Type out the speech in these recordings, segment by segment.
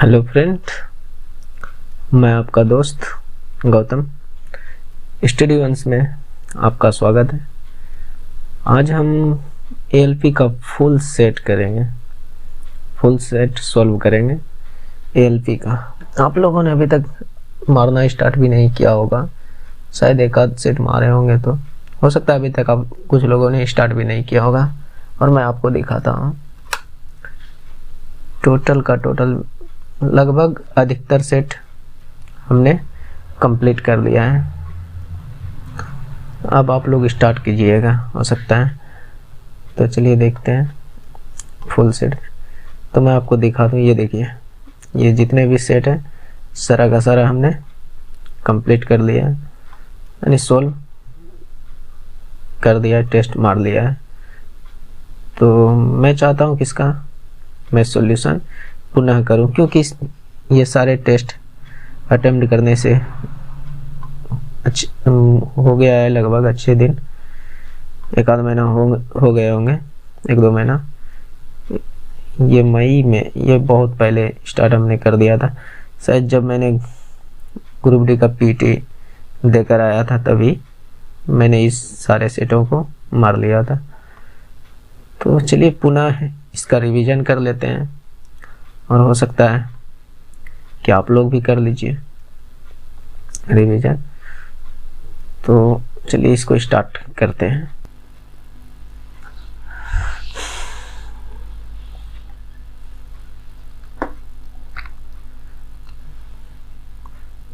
Hello friend, मैं आपका दोस्त गौतम। स्टडी वंस में आपका स्वागत है। आज हम एएलपी का फुल सेट सॉल्व करेंगे। एएलपी का आप लोगों ने अभी तक मारना स्टार्ट भी नहीं किया होगा, शायद एक आध सेट मारे होंगे, तो हो सकता है अभी तक आप कुछ लोगों ने स्टार्ट भी नहीं किया होगा। और मैं आपको दिखाता हूँ टोटल लगभग अधिकतर सेट हमने कंप्लीट कर लिया है। अब आप लोग स्टार्ट कीजिएगा, हो सकता है। तो चलिए देखते हैं फुल सेट। तो मैं आपको दिखा दूँ, ये देखिए, ये जितने भी सेट हैं सारा का सारा हमने कंप्लीट कर लिया है, यानी सोल्व कर दिया है, टेस्ट मार लिया है। तो मैं चाहता हूँ किसका मैं सॉल्यूशन पुनः करूं, क्योंकि ये सारे टेस्ट अटेम्प्ट करने से हो गया है लगभग अच्छे दिन, एक आध महीना हो गए होंगे, एक दो महीना। ये मई में, ये बहुत पहले स्टार्ट हमने कर दिया था, शायद जब मैंने ग्रुप डी का पीटी देकर आया था तभी मैंने इस सारे सेटों को मार लिया था। तो चलिए पुनः इसका रिवीजन कर लेते हैं, और हो सकता है कि आप लोग भी कर लीजिए रिवीजन। तो चलिए इसको स्टार्ट करते हैं।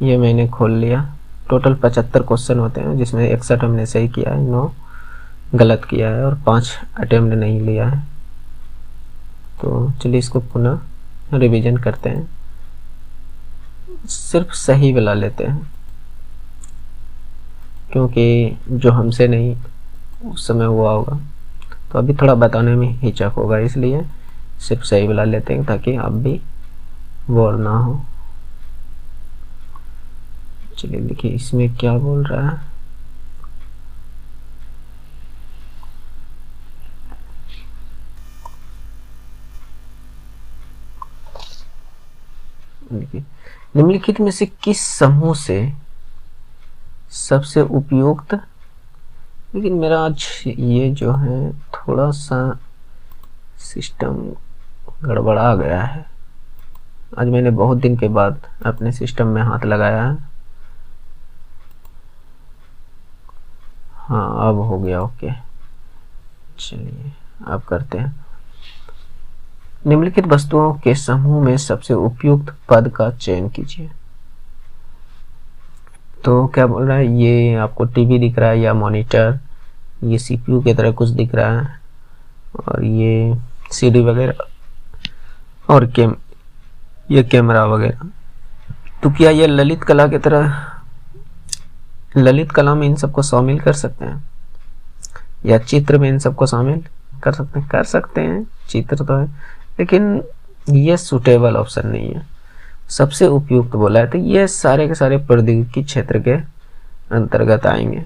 ये मैंने खोल लिया। टोटल 75 क्वेश्चन होते हैं, जिसमें 61 हमने सही किया है, 9 गलत किया है और 5 अटेम्प्ट नहीं लिया है। तो चलिए इसको पुनः रिवीजन करते हैं। सिर्फ सही वाला लेते हैं, क्योंकि जो हमसे नहीं उस समय हुआ होगा तो अभी थोड़ा बताने में हिचक होगा, इसलिए सिर्फ सही वाला लेते हैं ताकि आप भी बोर ना हो। चलिए देखिए इसमें क्या बोल रहा है। निम्नलिखित में से किस समूह से सबसे उपयुक्त, लेकिन मेरा आज ये जो है थोड़ा सा सिस्टम गड़बड़ा गया है। आज मैंने बहुत दिन के बाद अपने सिस्टम में हाथ लगाया है। हाँ, अब हो गया, ओके। चलिए अब करते हैं। निम्नलिखित वस्तुओं के समूह में सबसे उपयुक्त पद का चयन कीजिए। तो क्या बोल रहा है, ये आपको टीवी दिख रहा है या मॉनिटर, ये सीपीयू की तरह कुछ दिख रहा है, और ये सीडी वगैरह और ये कैमरा वगैरह। तो क्या ये ललित कला की तरह, ललित कला में इन सबको शामिल कर सकते हैं, या चित्र में इन सबको शामिल कर सकते हैं। चित्र तो है, लेकिन ये सुटेबल ऑप्शन नहीं है। सबसे उपयुक्त बोला है, तो ये सारे के सारे प्रौद्योगिकी क्षेत्र के अंतर्गत आएंगे।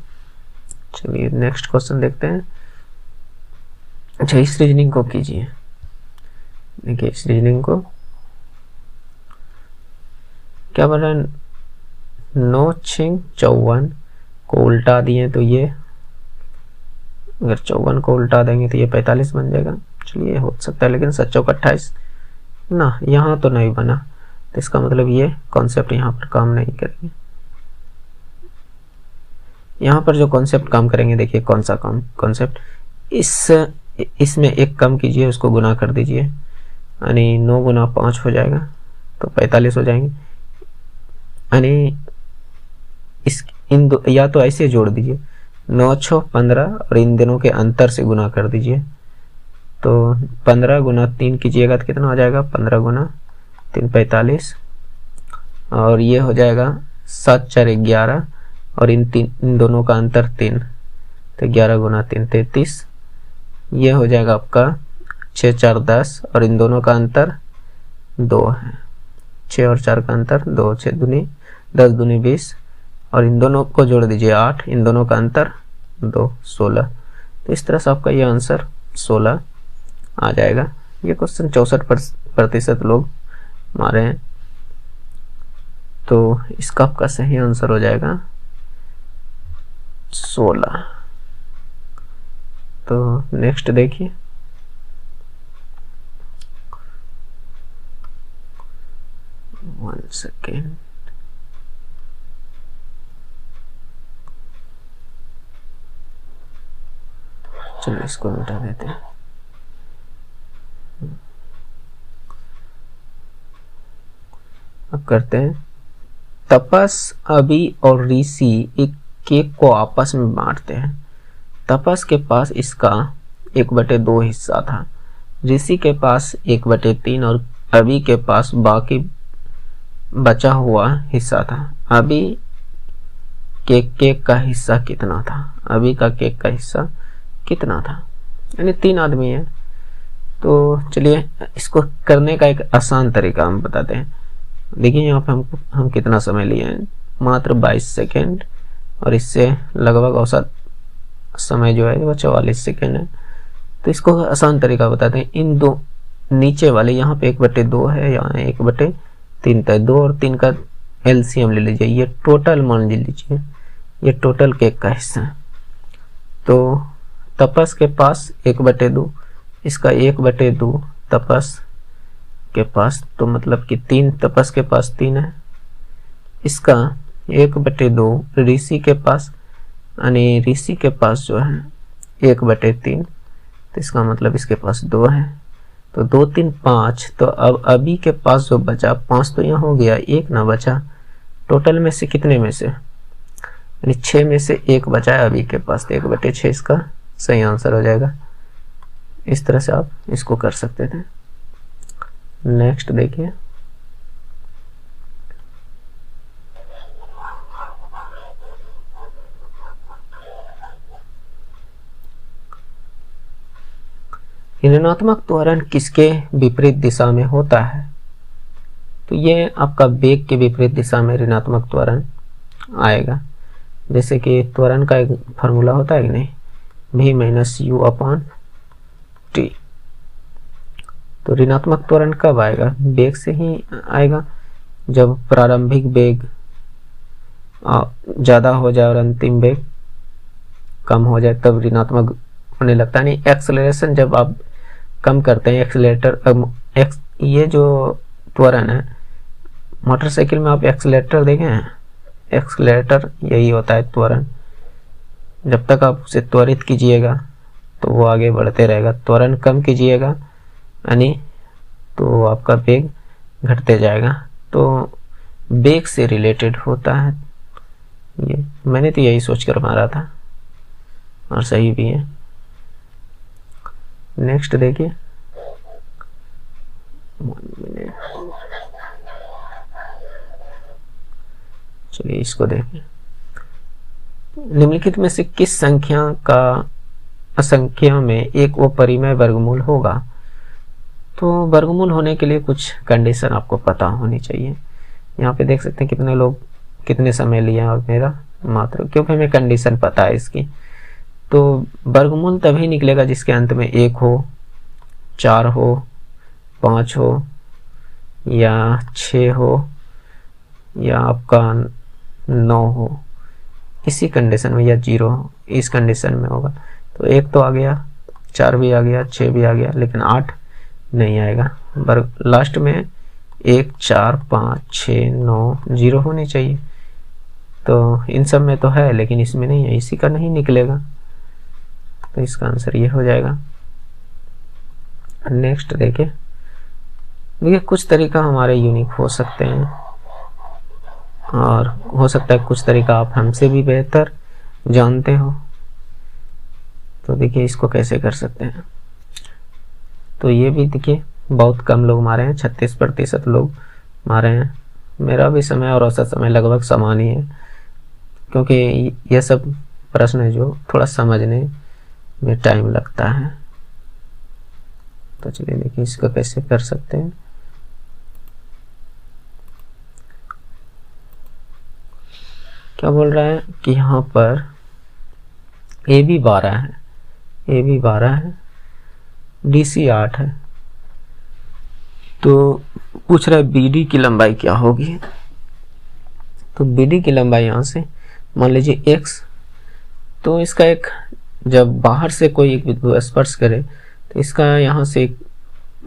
चलिए नेक्स्ट क्वेश्चन देखते हैं। अच्छा, इस रीजनिंग को कीजिए। देखिए इस रीजनिंग को क्या बोल रहा है, 9 6 54 को उल्टा दिए, तो ये अगर 54 को उल्टा देंगे तो ये 45 बन जाएगा। चलिए हो सकता है, लेकिन 7 चौक 28 ना, यहाँ तो नहीं बना, तो इसका मतलब ये कॉन्सेप्ट यहाँ पर काम नहीं करेंगे। यहाँ पर जो कॉन्सेप्ट काम करेंगे, देखिए कौन सा कॉन्सेप्ट, इसमें एक कम कीजिए, उसको गुना कर दीजिए, यानी 9 गुना 5 हो जाएगा, तो 45 हो जाएंगे। यानी या तो ऐसे जोड़ दीजिए, 9 6 15 और इन दोनों के अंतर से गुना कर दीजिए। तो 15 गुना 3 कीजिएगा तो कितना हो जाएगा, 15 गुना 3 45, और ये हो जाएगा 7 4 11, और इन दोनों का अंतर 3, तो 11 गुना 3 33। ये हो जाएगा आपका 6 4 10, और इन दोनों का अंतर 2 है, 6 और 4 का अंतर 2, 6 दूनी 10 दूनी 20, और इन दोनों को जोड़ दीजिए 8, इन दोनों का अंतर 2 16। तो इस तरह से आपका ये आंसर 16 आ जाएगा। ये क्वेश्चन 64% लोग मारे हैं। तो इसका आपका सही आंसर हो जाएगा 16। तो नेक्स्ट देखिए, वन सेकेंड, चलिए इसको मिटा देते हैं। अब करते हैं, तपस, अभी और ऋषि एक केक को आपस में बांटते हैं। तपस के पास इसका 1/2 हिस्सा था, ऋषि के पास 1/3 और अभी के पास बाकी बचा हुआ हिस्सा था। अभी केक का हिस्सा कितना था? अभी का केक का हिस्सा कितना था? यानी 3 आदमी है। तो चलिए इसको करने का एक आसान तरीका हम बताते हैं। देखिए यहाँ पे हम कितना समय लिए हैं, मात्र 22 सेकेंड, और इससे लगभग औसत समय जो है वो 44 सेकेंड है। तो इसको आसान तरीका बताते हैं। इन दो नीचे वाले यहाँ पे 1/2 है, यहाँ 1/3 था। 2 और 3 का एलसीएम ले लीजिए, ये टोटल मान लीजिए, ये टोटल केक का हिस्सा है। तो तपस के पास 1/2, इसका 1/2 तपस के पास, तो मतलब कि 3 तपस के पास 3 है। इसका 1/2 ऋषि के पास, यानी ऋषि के पास जो है 1/3, तो इसका मतलब इसके पास 2 है। तो 2 3 5, तो अब अभी के पास जो बचा 5 तो यहाँ हो गया, 1 ना बचा। टोटल में से कितने में से, यानी 6 में से 1 बचा है अभी के पास, तो 1/6 इसका सही आंसर हो जाएगा। इस तरह से आप इसको कर सकते थे। नेक्स्ट देखिए, ऋणात्मक त्वरण किसके विपरीत दिशा में होता है? तो ये आपका वेग के विपरीत दिशा में ऋणात्मक त्वरण आएगा। जैसे कि त्वरण का एक फार्मूला होता है कि नहीं, v - u/t। तो ऋणात्मक त्वरण कब आएगा? वेग से ही आएगा, जब प्रारंभिक वेग ज़्यादा हो जाए और अंतिम वेग कम हो जाए, तब ऋणात्मक होने लगता है। नहीं, एक्सेलरेशन जब आप कम करते हैं, एक्सेलेरेटर, ये जो त्वरण है, मोटरसाइकिल में आप एक्सेलेरेटर देखे हैं? एक्सेलेरेटर यही होता है त्वरण। जब तक आप उसे त्वरित कीजिएगा तो वो आगे बढ़ते रहेगा, त्वरण कम कीजिएगा यानी तो आपका वेग घटते जाएगा। तो वेग से रिलेटेड होता है ये, मैंने तो यही सोच कर मारा था और सही भी है। नेक्स्ट देखिए, 1 मिनट, चलिए इसको देखें। निम्नलिखित में से किस संख्या का असंख्या में एक अपरिमेय वर्गमूल होगा? तो वर्गमूल होने के लिए कुछ कंडीशन आपको पता होनी चाहिए। यहाँ पे देख सकते हैं कितने लोग कितने समय लिए और मेरा मात्र, क्योंकि हमें कंडीशन पता है इसकी। तो वर्गमूल तभी निकलेगा जिसके अंत में 1 हो, 4 हो, 5 हो, या 6 हो, या आपका 9 हो, इसी कंडीशन में, या 0 हो, इस कंडीशन में होगा। तो 1 तो आ गया, 4 भी आ गया, 6 भी आ गया, लेकिन 8 नहीं आएगा। लास्ट में 1 4 5 6 9 0 होनी चाहिए। तो इन सब में तो है लेकिन इसमें नहीं है, इसी का नहीं निकलेगा। तो इसका आंसर ये हो जाएगा। नेक्स्ट देखिए कुछ तरीका हमारे यूनिक हो सकते हैं और हो सकता है कुछ तरीका आप हमसे भी बेहतर जानते हो। तो देखिए इसको कैसे कर सकते हैं। तो ये भी देखिए बहुत कम लोग मारे हैं, 36% लोग मारे हैं। मेरा भी समय और औसत समय लगभग समान ही है, क्योंकि ये सब प्रश्न है जो थोड़ा समझने में टाइम लगता है। तो चलिए देखिए इसको कैसे कर सकते हैं। क्या बोल रहा है कि यहाँ पर AB 12 है, AB 12 है, DC 8 है। तो पूछ रहा है BD की लंबाई क्या होगी। तो BD की लंबाई यहाँ से मान लीजिए x, तो इसका एक जब बाहर से कोई एक बिंदु स्पर्श करे तो इसका यहाँ से एक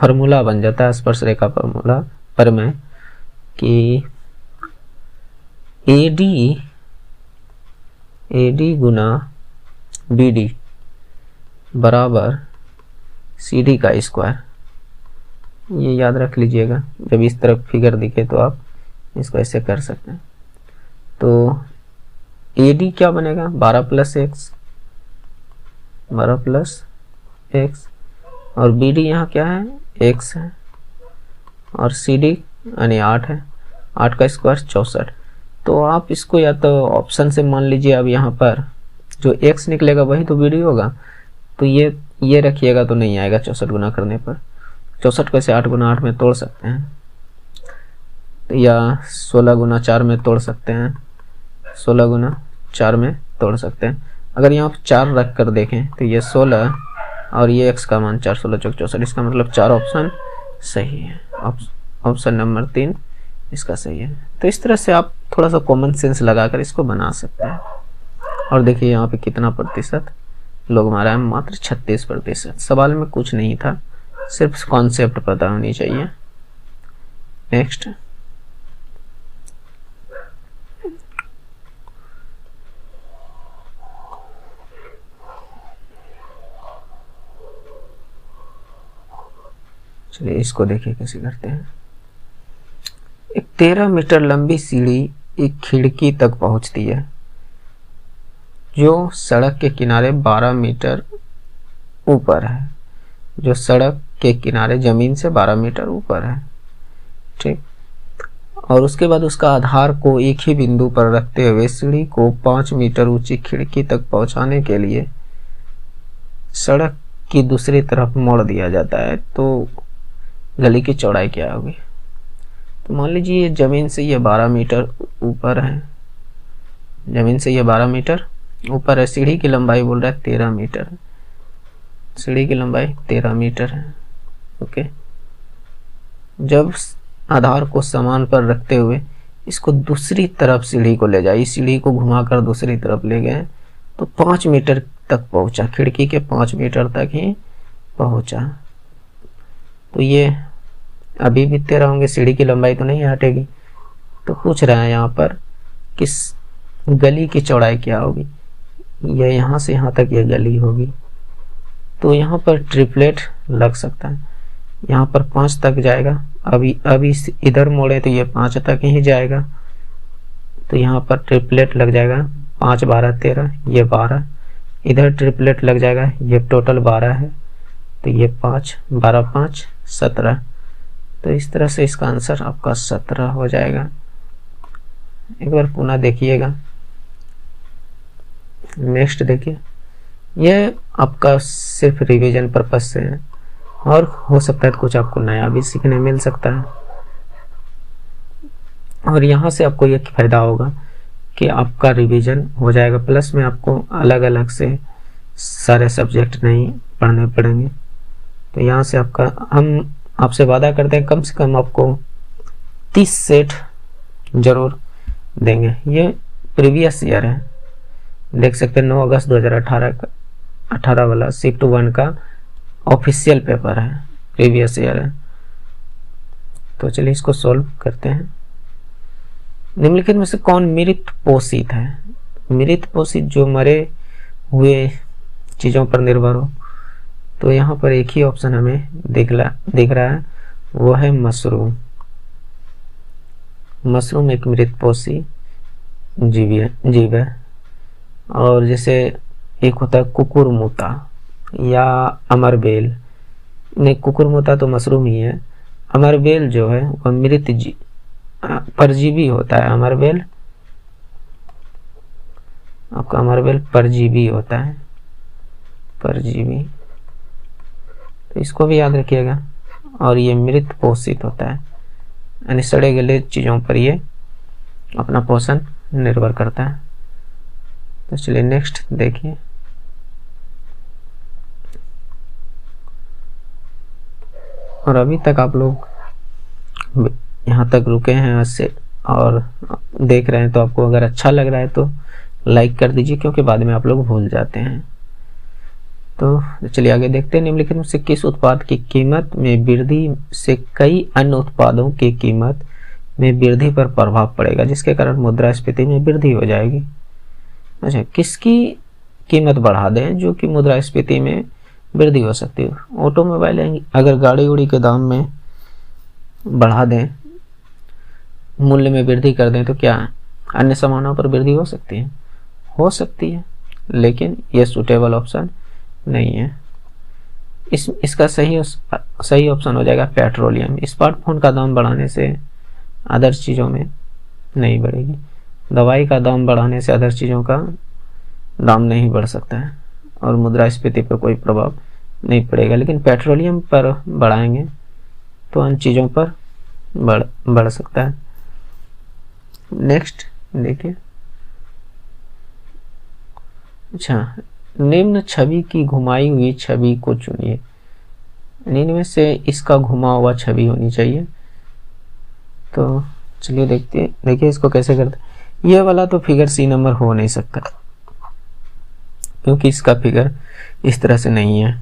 फार्मूला बन जाता है, स्पर्श रेखा फार्मूला पर में, कि AD गुना BD बराबर CD का स्क्वायर। ये याद रख लीजिएगा, जब इस तरफ फिगर दिखे तो आप इसको ऐसे कर सकते हैं। तो AD क्या बनेगा 12 प्लस x, और BD यहाँ क्या है x है, और CD यानी 8 है, 8 का स्क्वायर 64। तो आप इसको या तो ऑप्शन से मान लीजिए, अब यहाँ पर जो x निकलेगा वही तो BD होगा, तो ये रखिएगा तो नहीं आएगा 64 गुना करने पर। 64 को ऐसे 8 गुना 8 में तोड़ सकते हैं, या 16 गुना 4 में तोड़ सकते हैं, 16 गुना 4 में तोड़ सकते हैं। अगर यहाँ 4 रख कर देखें तो ये 16 और ये x का मान 4, 16 चौक 64, इसका मतलब 4 ऑप्शन सही है। ऑप्शन नंबर 3 इसका सही है। तो इस तरह से आप थोड़ा सा कॉमन सेंस लगाकर इसको बना सकते हैं। और देखिए यहाँ पे कितना प्रतिशत लोग मारा है, मात्र 36%। सवाल में कुछ नहीं था, सिर्फ कॉन्सेप्ट पता होनी चाहिए। नेक्स्ट, चलिए इसको देखिए कैसे करते हैं। एक 13 मीटर लंबी सीढ़ी एक खिड़की तक पहुंचती है जो सड़क के किनारे 12 मीटर ऊपर है, जो सड़क के किनारे जमीन से 12 मीटर ऊपर है, ठीक। और उसके बाद उसका आधार को एक ही बिंदु पर रखते हुए सीढ़ी को 5 मीटर ऊंची खिड़की तक पहुंचाने के लिए सड़क की दूसरी तरफ मोड़ दिया जाता है। तो गली की चौड़ाई क्या होगी? तो मान लीजिए जमीन से ये 12 मीटर ऊपर है, जमीन से ये 12 मीटर ऊपर है। सीढ़ी की लंबाई बोल रहा है 13 मीटर, सीढ़ी की लंबाई 13 मीटर है, ओके। जब आधार को समान पर रखते हुए इसको दूसरी तरफ सीढ़ी को ले जाए, इस सीढ़ी को घुमाकर दूसरी तरफ ले गए तो 5 मीटर तक पहुंचा, खिड़की के 5 मीटर तक ही पहुंचा। तो ये अभी भी 13 होंगे, सीढ़ी की लंबाई तो नहीं हटेगी। तो पूछ रहा है यहाँ पर किस गली की चौड़ाई क्या होगी? ये यहाँ से यहाँ तक ये गली होगी, तो यहाँ पर ट्रिपलेट लग सकता है। यहाँ पर 5 तक जाएगा, अभी इधर मोड़े तो ये 5 तक ही जाएगा, तो यहाँ पर ट्रिपलेट लग जाएगा। 5 12 13, ये 12, इधर ट्रिपलेट लग जाएगा, ये टोटल 12 है, तो ये 5 12 5 17। तो इस तरह से इसका आंसर आपका 17 हो जाएगा। एक बार पुनः देखिएगा। नेक्स्ट देखिए, ये आपका सिर्फ रिवीजन पर्पज से है, और हो सकता है तो कुछ आपको नया भी सीखने मिल सकता है। और यहाँ से आपको ये फायदा होगा कि आपका रिवीजन हो जाएगा, प्लस में आपको अलग अलग से सारे सब्जेक्ट नहीं पढ़ने पड़ेंगे। तो यहाँ से आपका, हम आपसे वादा करते हैं कम से कम आपको 30 सेट जरूर देंगे। ये प्रीवियस ईयर है, देख सकते हैं 9 अगस्त 2018 वाला शिफ्ट 1 का ऑफिशियल पेपर है, प्रीवियस ईयर है। तो चलिए इसको सॉल्व करते हैं। निम्नलिखित में से कौन मृत पोषित है? मृत पोषित जो मरे हुए चीजों पर निर्भर हो, तो यहाँ पर एक ही ऑप्शन हमें दिख रहा है, वो है मशरूम। मशरूम एक मृत पोषी जीव है। और जैसे एक होता है कुकुरमुता या अमरबेल, नहीं कुकुरमुता तो मशरूम ही है, अमरबेल जो है वह मृत परजीवी होता है। अमरबेल आपका, अमरबेल परजीवी होता है, परजीवी, तो इसको भी याद रखिएगा। और ये मृत पोषित होता है, यानी सड़े गले चीजों पर ये अपना पोषण निर्भर करता है। तो चलिए नेक्स्ट देखिए। और अभी तक आप लोग यहाँ तक रुके हैं, और देख रहे हैं तो आपको अगर अच्छा लग रहा है तो लाइक कर दीजिए, क्योंकि बाद में आप लोग भूल जाते हैं। तो चलिए आगे देखते हैं। निम्नलिखित में से किस उत्पाद की कीमत में वृद्धि से कई अन्य उत्पादों की कीमत में वृद्धि पर प्रभाव पड़ेगा, जिसके कारण मुद्रास्फीति में वृद्धि हो जाएगी। अच्छा, किसकी कीमत बढ़ा दें जो कि मुद्रास्फीति में वृद्धि हो सकती है? ऑटोमोबाइल, अगर गाड़ी उड़ी के दाम में बढ़ा दें, मूल्य में वृद्धि कर दें, तो क्या अन्य सामानों पर वृद्धि हो सकती है? हो सकती है, लेकिन यह सूटेबल ऑप्शन नहीं है। इसका सही ऑप्शन हो जाएगा पेट्रोलियम। स्मार्टफोन का दाम बढ़ाने से अदर चीज़ों में नहीं बढ़ेगी, दवाई का दाम बढ़ाने से अदर चीज़ों का दाम नहीं बढ़ सकता है, और मुद्रास्फीति पर कोई प्रभाव नहीं पड़ेगा। लेकिन पेट्रोलियम पर बढ़ाएंगे तो अन्य चीज़ों पर बढ़ सकता है। नेक्स्ट देखिए। अच्छा, निम्न छवि की घुमाई हुई छवि को चुनिए। निम्न में से इसका घुमा हुआ छवि होनी चाहिए। तो चलिए देखते हैं। देखिए इसको कैसे करते। ये वाला तो फिगर सी नंबर हो नहीं सकता, क्योंकि इसका फिगर इस तरह से नहीं है।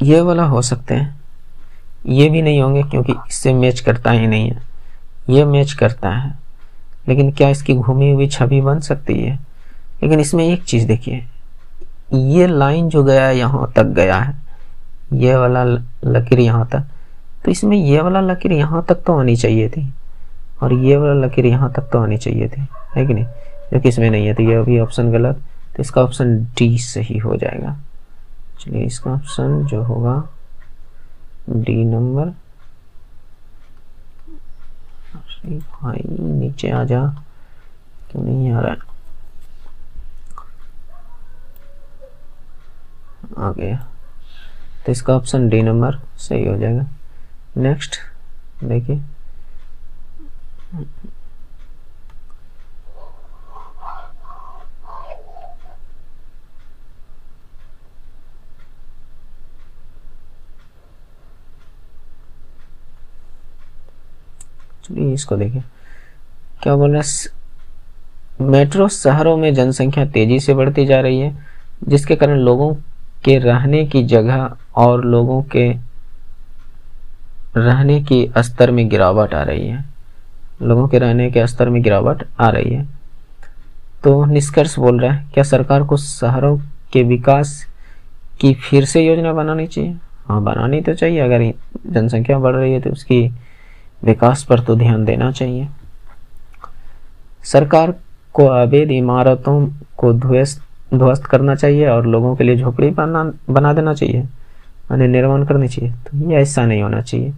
ये वाला हो सकते हैं, ये भी नहीं होंगे क्योंकि इससे मैच करता ही नहीं है। ये मैच करता है, लेकिन क्या इसकी घूमी हुई छवि बन सकती है? लेकिन इसमें एक चीज देखिए, ये लाइन जो गया यहाँ तक गया है, ये वाला लकीर यहाँ तक, तो इसमें ये वाला लकीर यहाँ तक तो आनी चाहिए थी, और ये वाला लकीर यहाँ तक तो आनी चाहिए थी, है कि नहीं? जो कि इसमें नहीं है, तो ये भी ऑप्शन गलत। तो इसका ऑप्शन डी सही हो जाएगा। चलिए इसका ऑप्शन जो होगा डी नंबर। भाई नीचे आ जा, क्यों नहीं आ रहा है? आ गया। तो इसका ऑप्शन डी नंबर सही हो जाएगा। नेक्स्ट देखिए। चलिए इसको देखिए क्या बोल रहा है। मेट्रो शहरों में जनसंख्या तेजी से बढ़ती जा रही है, जिसके कारण लोगों के रहने की जगह और लोगों के रहने की स्तर में गिरावट आ रही है। लोगों के रहने के स्तर में गिरावट आ रही है। तो निष्कर्ष बोल रहा है, क्या सरकार को शहरों के विकास की फिर से योजना बनानी चाहिए? हाँ, बनानी तो चाहिए। अगर जनसंख्या बढ़ रही है तो उसकी विकास पर तो ध्यान देना चाहिए। सरकार को अवैध इमारतों को ध्वस्त करना चाहिए और लोगों के लिए झोपड़ी बना देना चाहिए, यानी निर्माण करनी चाहिए। तो ये ऐसा नहीं होना चाहिए।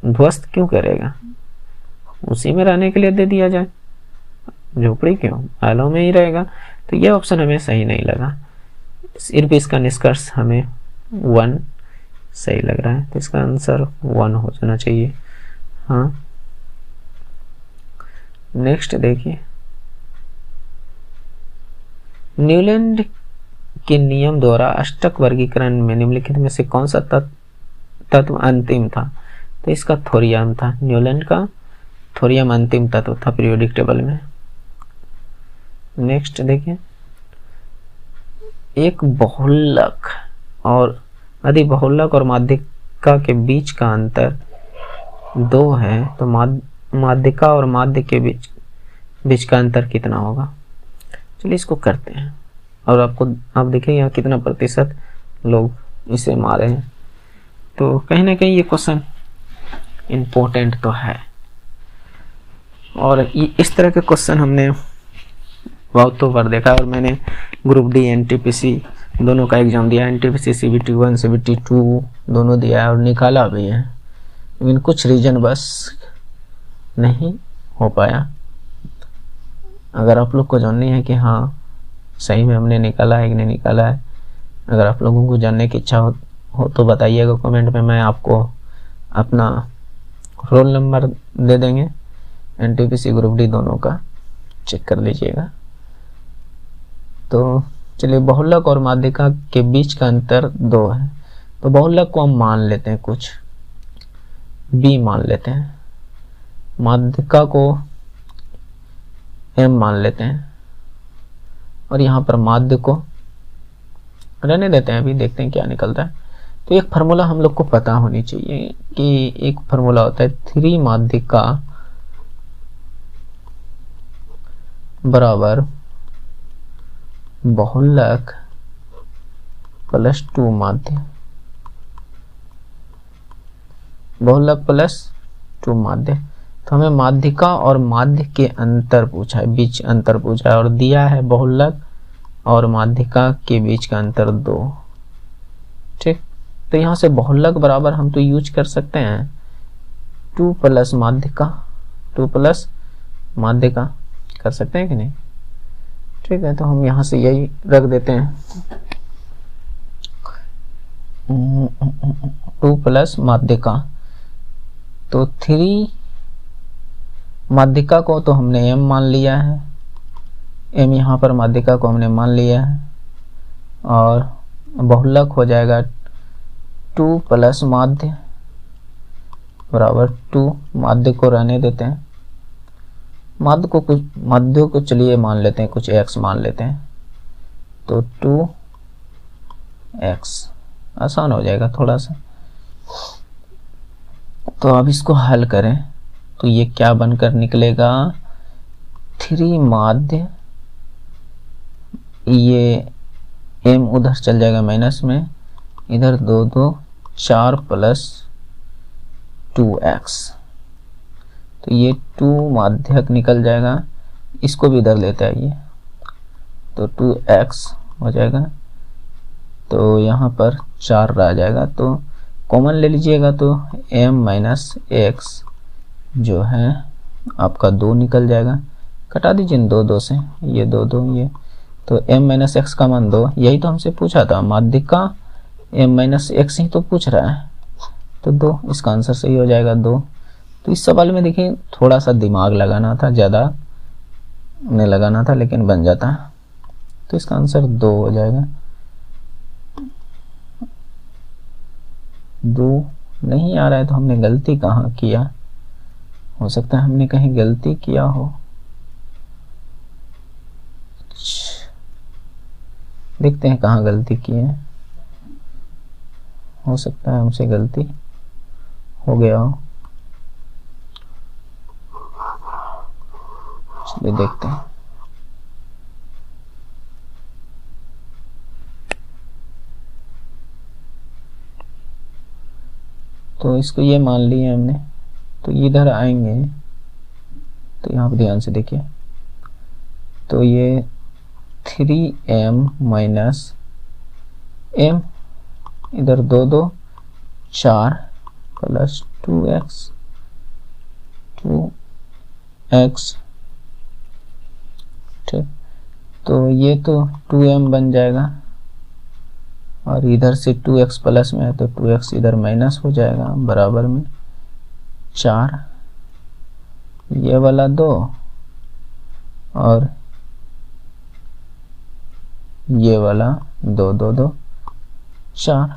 ध्वस्त क्यों करेगा? उसी में रहने के लिए दे दिया जाए, झोपड़ी क्यों, आलों में ही रहेगा। तो ये ऑप्शन हमें सही नहीं लगा। सिर्फ इसका निष्कर्ष हमें 1 सही लग रहा है, तो इसका आंसर 1 हो जाना चाहिए। हाँ, नेक्स्ट देखिए। न्यूलैंड के नियम द्वारा अष्टक वर्गीकरण में निम्नलिखित में से कौन सा तत्व अंतिम था? तो इसका थोरियम था। न्यूलैंड का थोरियम अंतिम तत्व था पीरियोडिक टेबल में। नेक्स्ट देखिए। एक बहुलक और अधिबहुलक और माध्यिका के बीच का अंतर 2 है, तो माध्यिका और माध्य के बीच का अंतर कितना होगा? चलिए इसको करते हैं, और आप देखिए यहाँ कितना प्रतिशत लोग इसे मारे हैं। तो कहीं ना कहीं ये क्वेश्चन इम्पोर्टेंट तो है, और इस तरह के क्वेश्चन हमने बहुत तो बार देखा। और मैंने ग्रुप डी एनटीपीसी दोनों का एग्जाम दिया। एनटीपीसी CBT 1 CBT 2 दोनों दिया और निकाला भी है, लेकिन कुछ रीजन बस नहीं हो पाया। अगर आप लोग को जाननी है कि हाँ सही में हमने निकाला है कि नहीं निकाला है, अगर आप लोगों को जानने की इच्छा हो तो बताइएगा कमेंट में। मैं आपको अपना रोल नंबर दे देंगे, एनटीपीसी ग्रुप डी दोनों का चेक कर लीजिएगा। तो चलिए, बहुलक और माध्यिका के बीच का अंतर 2 है, तो बहुलक को हम मान लेते हैं कुछ। b मान लेते हैं, माध्यिका को m मान लेते हैं और यहाँ पर माध्य को रहने देते हैं, अभी देखते हैं क्या निकलता है। तो एक फार्मूला हम लोग को पता होनी चाहिए कि एक फार्मूला होता है 3 माध्यिका बराबर बहुलक प्लस 2 माध्य, बहुलक प्लस 2 माध्य। तो हमें माध्यिका और माध्य के अंतर पूछा है, बीच अंतर पूछा है और दिया है बहुलक और माध्यिका के बीच का अंतर 2। ठीक, तो यहाँ से बहुलक बराबर हम तो यूज कर सकते हैं 2 प्लस माध्यिका, 2 प्लस माध्यिका कर सकते हैं कि नहीं। ठीक है, तो हम यहाँ से यही रख देते हैं 2 प्लस माध्यिका। तो 3 माध्यिका को तो हमने m मान लिया है, m यहाँ पर माध्यिका को हमने मान लिया है और बहुलक हो जाएगा 2 प्लस माध्य बराबर 2, माध्य को रहने देते हैं, माध्य को चलिए मान लेते हैं, कुछ x मान लेते हैं, तो 2x आसान हो जाएगा थोड़ा सा। तो अब इसको हल करें तो ये क्या बनकर निकलेगा, 3 माध्य, ये m उधर चल जाएगा माइनस में, इधर 2 2 4 प्लस 2x, तो ये 2 माध्यक निकल जाएगा, इसको भी इधर लेते आइए तो 2x हो जाएगा, तो यहाँ पर 4 रह जाएगा, तो कॉमन ले लीजिएगा तो m माइनस x जो है आपका 2 निकल जाएगा, कटा दीजिए 2 2 से, ये 2 2 ये, तो m माइनस x का मान 2, यही तो हमसे पूछा था, माध्यिका m माइनस x ही तो पूछ रहा है, तो 2 इसका आंसर सही हो जाएगा 2। तो इस सवाल में देखिए थोड़ा सा दिमाग लगाना था, ज़्यादा नहीं लगाना था, लेकिन बन जाता, तो इसका आंसर 2 हो जाएगा। 2 नहीं आ रहा है तो हमने गलती कहाँ किया, हो सकता है हमने कहीं गलती किया हो, देखते हैं कहाँ गलती की है, हो सकता है हमसे गलती हो गया हो, चलिए देखते हैं। तो इसको ये मान लिए हमने, तो इधर आएंगे तो यहाँ पर ध्यान से देखिए, तो ये 3m माइनस m, इधर 2 2 4 प्लस 2x ठीक, तो ये तो 2m बन जाएगा और इधर से 2x प्लस में है तो 2x इधर माइनस हो जाएगा, बराबर में 4, ये वाला 2 और ये वाला 2 2 2 4,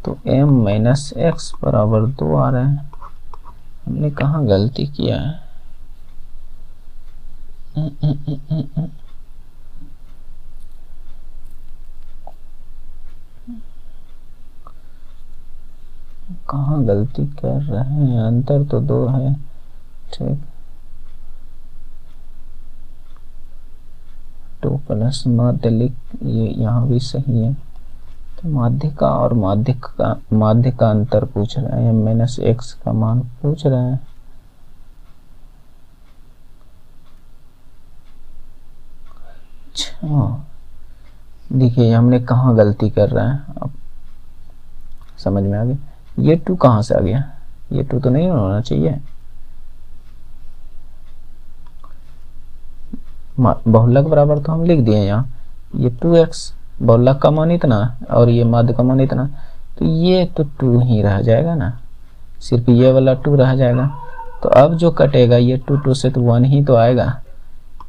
तो m माइनस x बराबर 2 आ रहा है। हमने कहाँ गलती किया है, कहाँ गलती कर रहे हैं, अंतर तो 2 है। ठीक, 2 प्लस माध्य लिख, ये यहाँ भी सही है, तो माध्यिका और माध्य का अंतर पूछ रहे हैं, माइनस x का मान पूछ रहे हैं। अच्छा, देखिए हमने कहाँ गलती कर रहे हैं, अब समझ में आ गया। ये 2 कहाँ से आ गया, ये 2 तो नहीं होना चाहिए, बहुलक बराबर तो हम लिख दिए यहाँ, ये 2x, बहुलक का मान इतना और ये माध्य का मान इतना, तो ये तो 2 ही रह जाएगा ना, सिर्फ ये वाला 2 रह जाएगा। तो अब जो कटेगा ये 2 2 से तो 1 ही तो आएगा,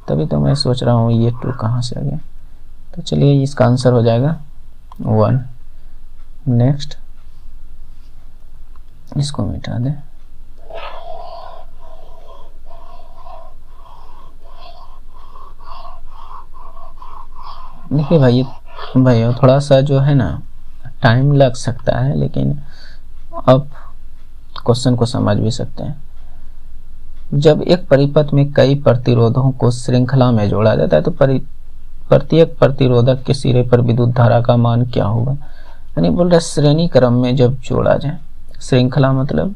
तभी तो मैं सोच रहा हूँ ये 2 कहाँ से आ गया। तो चलिए इसका आंसर हो जाएगा 1। नेक्स्ट, इसको मिटा दें। देखिए भाई थोड़ा सा जो है ना टाइम लग सकता है, लेकिन अब क्वेश्चन को समझ भी सकते हैं। जब एक परिपथ में कई प्रतिरोधों को श्रृंखला में जोड़ा जाता है तो प्रत्येक प्रतिरोधक के सिरे पर विद्युत धारा का मान क्या होगा। यानी बोल रहे श्रेणी क्रम में जब जोड़ा जाए, श्रृंखला मतलब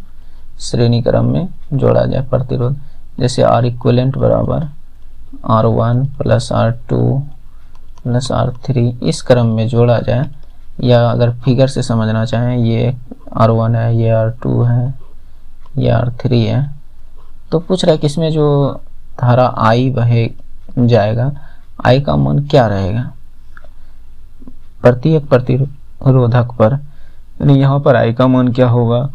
श्रेणी क्रम में जोड़ा जाए प्रतिरोध, जैसे R इक्विवेलेंट बराबर R1 plus R2 plus R3 इस क्रम में जोड़ा जाए, या अगर फिगर से समझना चाहें ये R1 है, ये R2 है, ये R3 है, तो पूछ रहा है कि इसमें जो धारा I बहे जाएगा, I का मान क्या रहेगा प्रत्येक प्रतिरोधक पर। यानी यहाँ पर I का मान क्या होगा,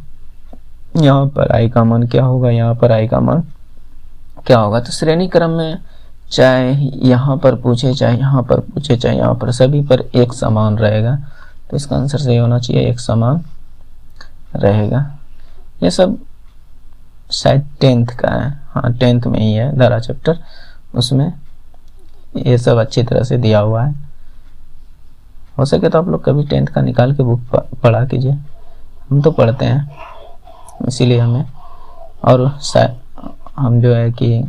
यहाँ पर I का मान क्या होगा, यहाँ पर I का मान क्या होगा। तो श्रेणी क्रम में चाहे यहाँ पर पूछे, चाहे यहाँ पर पूछे, चाहे यहाँ पर, सभी पर एक समान रहेगा। तो इसका आंसर सही होना चाहिए, एक समान रहेगा। ये सब शायद 10th का है, हाँ 10th में ही है धारा चैप्टर, उसमें ये सब अच्छी तरह से दिया हुआ है। हो सके तो आप लोग कभी 10th का निकाल के बुक पढ़ा कीजिए, हम तो पढ़ते हैं इसीलिए हमें, और शायद हम जो है कि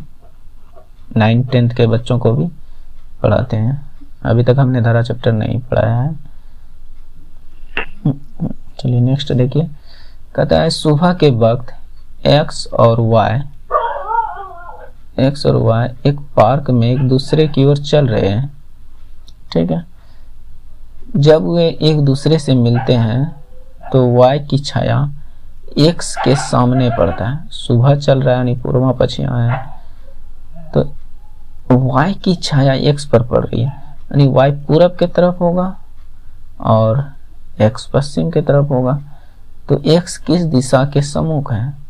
9th 10th के बच्चों को भी पढ़ाते हैं। अभी तक हमने धारा चैप्टर नहीं पढ़ाया है। चलिए नेक्स्ट देखिए, कहता है सुबह के वक्त X और Y एक पार्क में एक दूसरे की ओर चल रहे हैं, ठीक है। जब वे एक दूसरे से मिलते हैं तो Y की छाया X के सामने पड़ता है। सुबह चल रहा है यानी पूर्वा पश्चिम है, तो Y की छाया X पर पड़ रही है, यानी Y पूरब की तरफ होगा और X पश्चिम की तरफ होगा। तो X किस दिशा के सम्मुख है,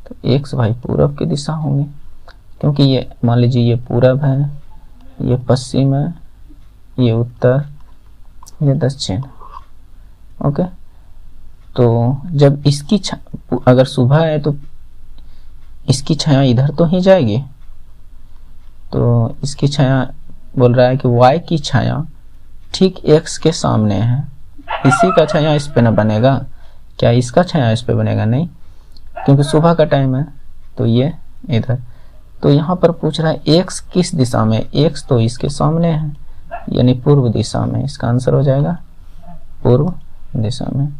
तो X भाई पूरब की दिशा होंगी, क्योंकि ये मान लीजिए ये पूरब है, ये पश्चिम है, ये उत्तर, ये दक्षिण। ओके, तो जब इसकी अगर सुबह है तो इसकी छाया इधर तो ही जाएगी, तो इसकी छाया बोल रहा है कि Y की छाया ठीक X के सामने है। इसी का छाया इस पे न बनेगा क्या, इसका छाया इस पे बनेगा नहीं, क्योंकि सुबह का टाइम है, तो ये इधर। तो यहाँ पर पूछ रहा है X किस दिशा में, X तो इसके सामने है यानी पूर्व दिशा में। इसका आंसर हो जाएगा पूर्व दिशा में।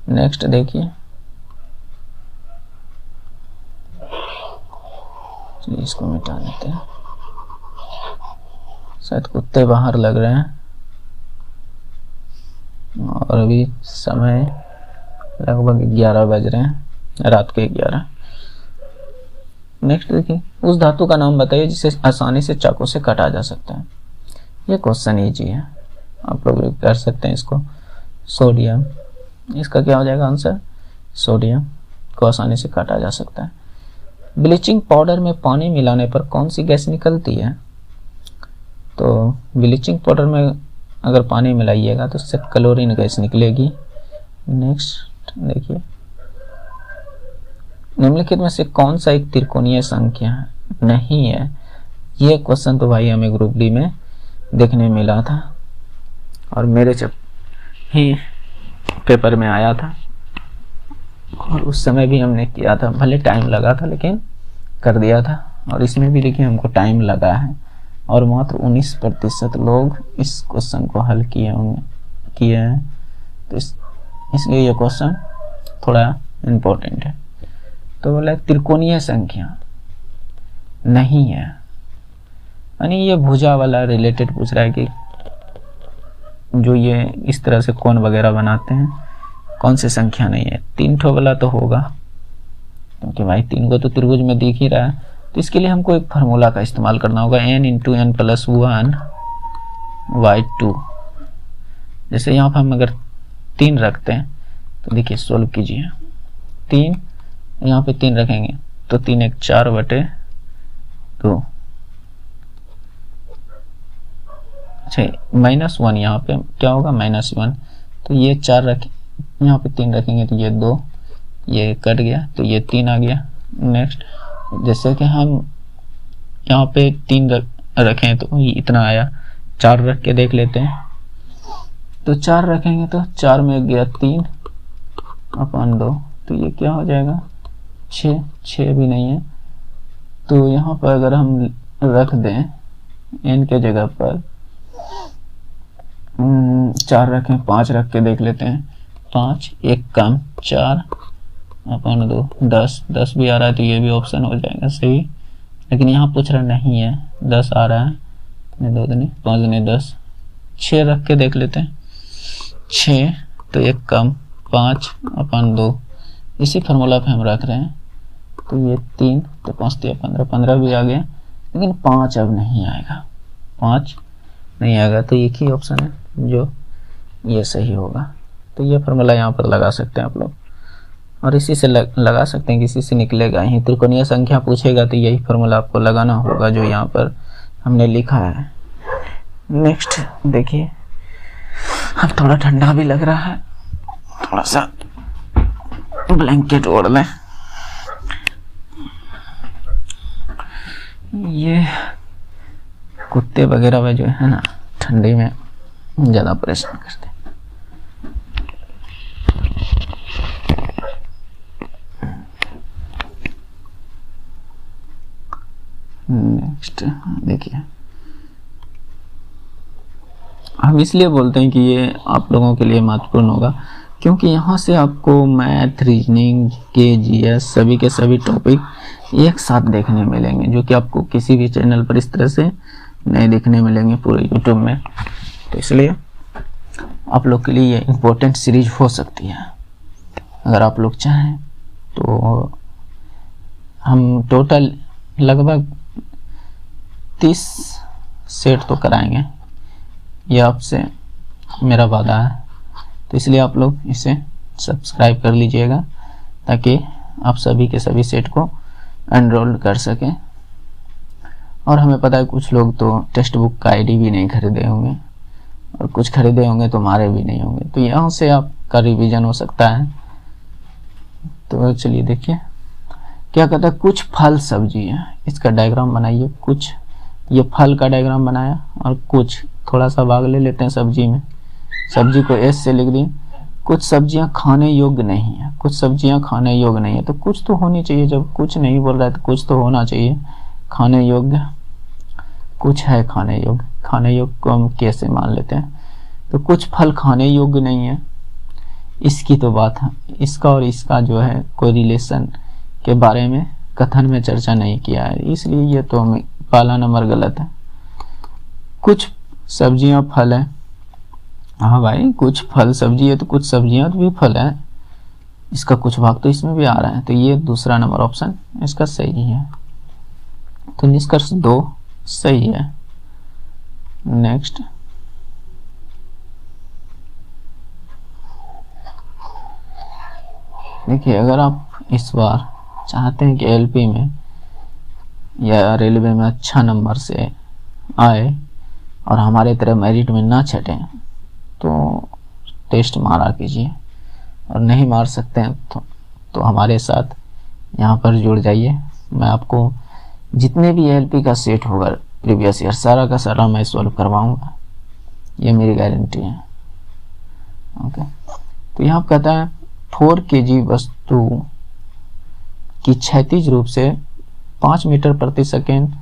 नेक्स्ट देखिए, चलिए इसको मिटा देते हैं, शायद कुत्ते बाहर लग रहे हैं और अभी समय लगभग 11 बज रहे हैं, रात के 11। नेक्स्ट देखिए, उस धातु का नाम बताइए जिसे आसानी से चाकू से काटा जा सकता है। ये क्वेश्चन इजी है, आप लोग भी कर सकते हैं इसको। सोडियम, इसका क्या हो जाएगा आंसर, सोडियम को आसानी से काटा जा सकता है। ब्लीचिंग पाउडर में पानी मिलाने पर कौन सी गैस निकलती है, तो ब्लीचिंग पाउडर में अगर पानी मिलाइएगा तो उससे क्लोरीन गैस निकलेगी। नेक्स्ट देखिए, निम्नलिखित में से कौन सा एक त्रिकोणीय संख्या नहीं है। ये क्वेश्चन तो भाई हमें ग्रुप डी में देखने मिला था और मेरे जब ही पेपर में आया था, और उस समय भी हमने किया था, भले टाइम लगा था लेकिन कर दिया था। और इसमें भी देखिए हमको टाइम लगा है और मात्र 19% लोग इस क्वेश्चन को हल किए हैं, तो इसलिए ये क्वेश्चन थोड़ा इम्पोर्टेंट है। तो बोला त्रिकोणीय संख्या नहीं है, यानी ये भुजा वाला रिलेटेड पूछ रहा है कि जो ये इस तरह से कोण वगैरह बनाते हैं, कौन सी संख्या नहीं है। 3 ठो वाला तो होगा, क्योंकि भाई 3 को तो त्रिभुज में दिख ही रहा है। तो इसके लिए हमको एक फार्मूला का इस्तेमाल करना होगा, n × n + 1/2। जैसे यहाँ पर हम अगर 3 रखते हैं तो देखिए सोल्व कीजिए, 3 यहाँ पे 3 रखेंगे तो 3 × 4/2। अच्छा -1 यहाँ पे क्या होगा, -1, तो ये 4 रखें, यहाँ पे 3 रखेंगे तो ये 2, ये कट गया तो ये 3 आ गया। नेक्स्ट जैसे कि हम यहाँ पे 3 रखें तो ये इतना आया, 4 रख के देख लेते हैं। तो 4 रखेंगे तो 4 में गया 3 अपन 2, तो ये क्या हो जाएगा 6 भी नहीं है। तो यहाँ पर अगर हम रख दें n के जगह पर 4 रखें, 5 रख के देख लेते हैं। 5 1 कम 4 अपन 2 10 भी आ रहा है तो ये भी ऑप्शन हो जाएगा सही। लेकिन यहाँ पूछ रहा नहीं है, 10 आ रहा है, 2 दूनी 5 दूनी 10। 6 रख के देख लेते हैं। 6 तो 1 कम 5 अपन 2, इसी फार्मूला पे हम रख रहे हैं। तो ये 3 तो 5 दिया 15, 15 भी आ गया। लेकिन 5 अब नहीं आएगा, 5 नहीं आएगा, तो एक ही ऑप्शन है जो ये सही होगा। तो ये फार्मूला यहाँ पर लगा सकते हैं आप लोग, और इसी से लगा सकते हैं, किसी से निकलेगा ही। त्रिकोणीय संख्या पूछेगा तो यही फार्मूला आपको लगाना होगा जो यहाँ पर हमने लिखा है। नेक्स्ट देखिए, अब थोड़ा ठंडा भी लग रहा है, थोड़ा सा ब्लैंकेट ओढ़ लें। ये कुत्ते वगैरह में जो है ना ठंडी में ज़्यादा परेशान करते हैं। नेक्स्ट देखिए, हम इसलिए बोलते हैं कि ये आप लोगों के लिए महत्वपूर्ण होगा क्योंकि यहाँ से आपको मैथ, रीजनिंग के जीएस सभी के सभी टॉपिक एक साथ देखने मिलेंगे, जो कि आपको किसी भी चैनल पर इस तरह से नहीं देखने मिलेंगे पूरे यूट्यूब में। तो इसलिए आप लोग के लिए ये इम्पोर्टेंट सीरीज हो सकती है। अगर आप लोग चाहें तो हम टोटल लगभग 30 सेट तो कराएंगे, ये आपसे मेरा वादा है। तो इसलिए आप लोग इसे सब्सक्राइब कर लीजिएगा ताकि आप सभी के सभी सेट को एनरोल कर सकें। और हमें पता है कुछ लोग तो टेक्स्ट बुक का आईडी भी नहीं खरीदे होंगे, और कुछ खरीदे होंगे तो हमारे भी नहीं होंगे, तो यहाँ से आपका रिवीजन हो सकता है। तो चलिए देखिए क्या कहता है, कुछ फल सब्जी है, इसका डायग्राम बनाइए। कुछ ये फल का डायग्राम बनाया, और कुछ थोड़ा सा भाग ले लेते हैं सब्जी में, सब्जी को एस से लिख दी। कुछ सब्जियां खाने योग्य नहीं है, कुछ सब्जियां खाने योग्य नहीं है, तो कुछ तो होनी चाहिए। जब कुछ नहीं बोल रहा है तो कुछ तो होना चाहिए खाने योग्य। कुछ है खाने योग्य, खाने योग्य को हम कैसे मान लेते हैं। तो कुछ फल खाने योग्य नहीं है, इसकी तो बात है, इसका और इसका जो है कोई रिलेशन के बारे में कथन में चर्चा नहीं किया है, इसलिए ये तो हमें पहला नंबर गलत है। कुछ सब्जियां फल है, हाँ भाई कुछ फल सब्जी है तो कुछ सब्जियां तो भी फल है, इसका कुछ भाग तो इसमें भी आ रहा है, तो ये दूसरा नंबर ऑप्शन इसका सही है। तो निष्कर्ष 2 सही है। नेक्स्ट देखिए, अगर आप इस बार चाहते हैं कि एलपी में या रेलवे में अच्छा नंबर से आए और हमारे तरह मेरिट में ना छटें, तो टेस्ट मारा कीजिए, और नहीं मार सकते हैं तो हमारे साथ यहाँ पर जुड़ जाइए। मैं आपको जितने भी एलपी का सेट होगा प्रीवियस ईयर सारा का सारा मैं सॉल्व करवाऊँगा, ये मेरी गारंटी है। ओके, तो यहाँ कहता है 4 kg वस्तु की क्षैतिज रूप से 5 मीटर प्रति सेकेंड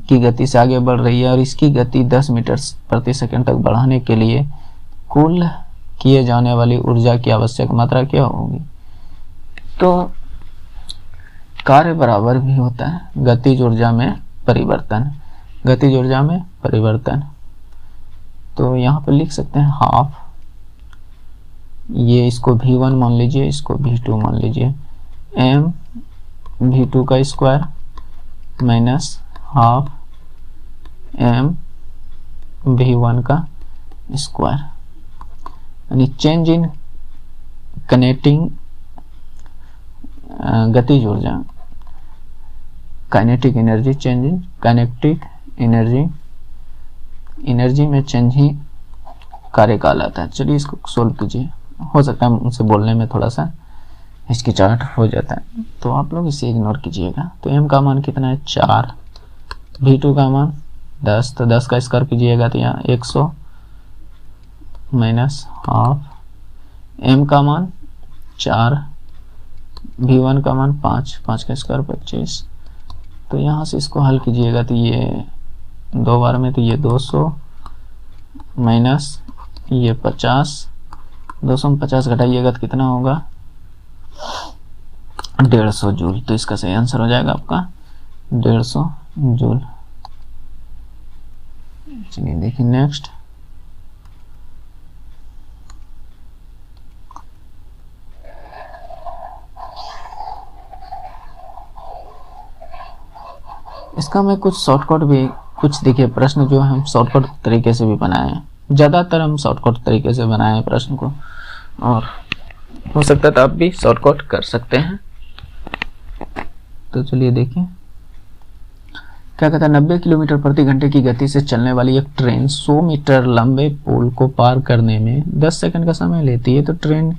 की गति से आगे बढ़ रही है, और इसकी गति 10 मीटर प्रति सेकेंड तक बढ़ाने के लिए कुल किए जाने वाली ऊर्जा की आवश्यक मात्रा क्या होगी। तो कार्य बराबर भी होता है गतिज ऊर्जा में परिवर्तन, गतिज ऊर्जा में परिवर्तन। तो यहाँ पर लिख सकते हैं हाफ, ये इसको v1 मान लीजिए, इसको v2 मान लीजिए, m v2 का square minus half m v1 का स्क्वायर, यानी चेंज इन कनेक्टिंग गतिज ऊर्जा, kinetic energy, change in kinetic energy, energy में चेंज ही कार्य कहलाता है। चलिए इसको सोल्व कीजिए। हो सकता है उनसे बोलने में थोड़ा सा हिचकिचाहट हो जाता है, तो आप लोग इसे इग्नोर कीजिएगा। तो m का मान कितना है 4, v2 का मान 10, तो 10 का स्क्वायर कीजिएगा तो यहाँ 100 माइनस हाफ, m का मान 4, v1 का मान 5, 5 का स्क्वायर 25, तो यहाँ से इसको हल कीजिएगा तो ये 2 बार में तो ये 200 माइनस ये 50, 200 में 50 घटाइएगा तो कितना होगा 150 जूल। तो इसका सही आंसर हो जाएगा आपका 150 जूल। चलिए देखिए नेक्स्ट, इसका मैं कुछ शॉर्टकट भी, कुछ देखिए प्रश्न जो हम शॉर्टकट तरीके से भी बनाए हैं, ज़्यादातर हम शॉर्टकट तरीके से बनाए हैं प्रश्न को, और हो सकता है तो आप भी शॉर्टकट कर सकते हैं। तो चलिए देखिए क्या कहता है, 90 किलोमीटर प्रति घंटे की गति से चलने वाली एक ट्रेन 100 मीटर लंबे पुल को पार करने में 10 सेकंड का समय लेती है, तो ट्रेन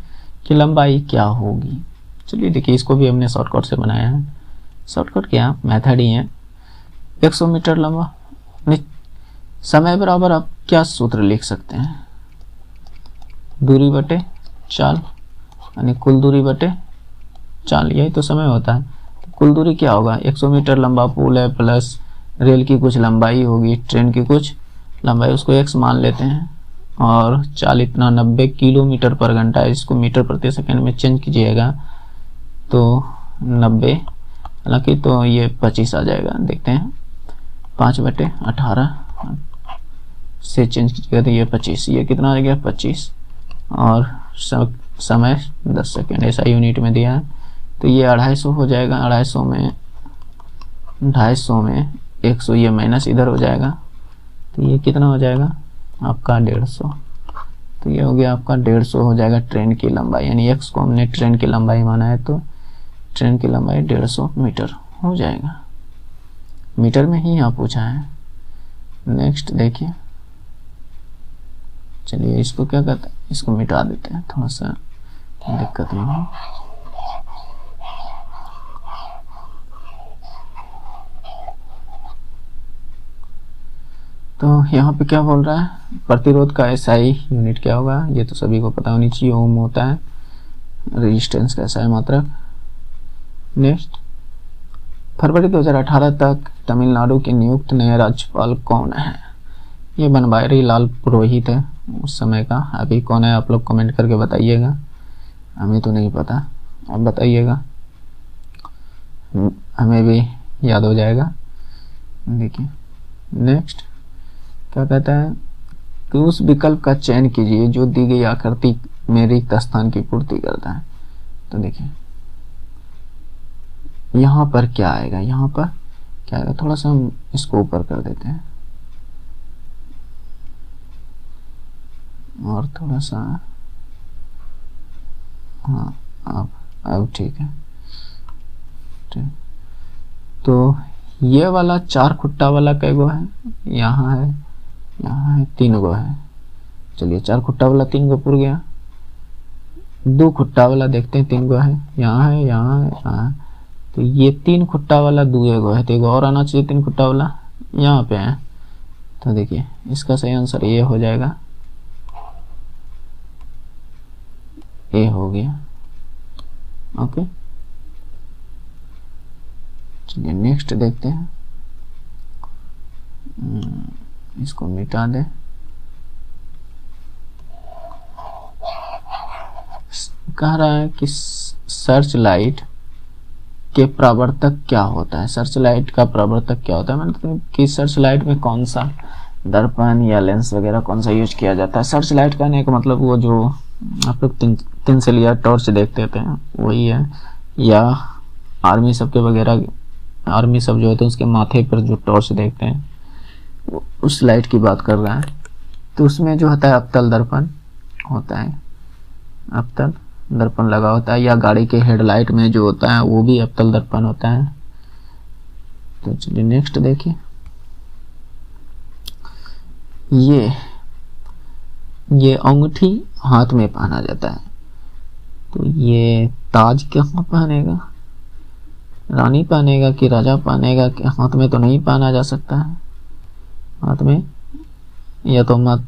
की लंबाई क्या होगी। चलिए देखिए इसको भी हमने शॉर्टकट से बनाया है। शॉर्टकट क्या मेथड ही है, 100 मीटर लंबा समय बराबर आप क्या सूत्र लिख सकते हैं, दूरी बटे चाल, यानी कुल दूरी बटे चाल, यही तो समय होता है। तो कुल दूरी क्या होगा, 100 मीटर लंबा पुल है प्लस रेल की कुछ लंबाई होगी, ट्रेन की कुछ लंबाई, उसको x मान लेते हैं, और चाल इतना 90 किलोमीटर पर घंटा है, इसको मीटर प्रति सेकंड में चेंज कीजिएगा तो 90, हालांकि तो ये 25 आ जाएगा, देखते हैं 5/18 से चेंज कीजिएगा तो ये 25, ये कितना आ गया 25, और समय 10 सेकेंड ऐसा यूनिट में दिया है, तो ये 250 हो जाएगा, 250 में 100 ये माइनस इधर हो जाएगा, तो ये कितना हो जाएगा आपका 150, तो ये हो गया आपका 150 हो जाएगा ट्रेन की लंबाई, यानी x को हमने ट्रेन की लंबाई माना है, तो ट्रेन की लंबाई 150 मीटर हो जाएगा, मीटर में ही यहाँ पूछा है। नेक्स्ट देखिए, चलिए इसको क्या कहते हैं, इसको मिटा देते हैं, थोड़ा सा दिक्कत नहीं है। तो यहाँ पे क्या बोल रहा है, प्रतिरोध का SI यूनिट क्या होगा, ये तो सभी को पता होनी चाहिए, ओम होता है, रेजिस्टेंस का SI मात्रक। नेक्स्ट, फरवरी 2018 तक तमिलनाडु के नियुक्त नए राज्यपाल कौन है, ये बनवारी लाल पुरोहित है उस समय का, अभी कौन है आप लोग कमेंट करके बताइएगा, हमें तो नहीं पता, आप बताइएगा, हमें भी याद हो जाएगा। देखिए नेक्स्ट क्या कहता है कि उस विकल्प का चयन कीजिए जो दी गई आकृति में रिक्त स्थान की पूर्ति करता है। तो देखिए यहाँ पर क्या आएगा, यहाँ पर क्या आएगा, थोड़ा सा हम इसको ऊपर कर देते हैं और थोड़ा सा, हाँ अब ठीक है, ठीक। तो ये वाला 4 खुट्टा वाला कै गो है, यहाँ है 3 गो है, चलिए 4 खुट्टा वाला 3 गो पुर गया, 2 खुट्टा वाला देखते हैं 3 गो है, यहाँ है, यहाँ, तो ये 3 खुट्टा वाला 2 गो है, तो एगो और आना चाहिए 3 खुट्टा वाला, यहाँ पे है, तो देखिए इसका सही आंसर ये हो जाएगा, ये हो गया। ओके चलिए नेक्स्ट देखते हैं, इसको मिटा दे। कह रहा है कि सर्च लाइट के प्रवर्तक क्या होता है, सर्च लाइट का प्रवर्तक क्या होता है, मतलब कि सर्च लाइट में कौन सा दर्पण या लेंस वगैरह कौन सा यूज किया जाता है। सर्च लाइट कहने का मतलब वो जो आप लोग 3 से लिया टॉर्च देखते थे वही है, या आर्मी सब के वगैरह, आर्मी सब जो होते हैं उसके माथे पर जो टॉर्च देखते हैं उस लाइट की बात कर रहा है। तो उसमें जो होता है अवतल दर्पण होता है, अवतल दर्पण लगा होता है, या गाड़ी के हेडलाइट में जो होता है वो भी अवतल दर्पण होता है। तो चलिए नेक्स्ट देखिए, ये ये अंगूठी हाथ में पहना जाता है। तो ये ताज कहाँ पहनेगा, रानी पहनेगा कि राजा पहनेगा, कि हाथ में तो नहीं पहना जा सकता है। हाथ में या तो मत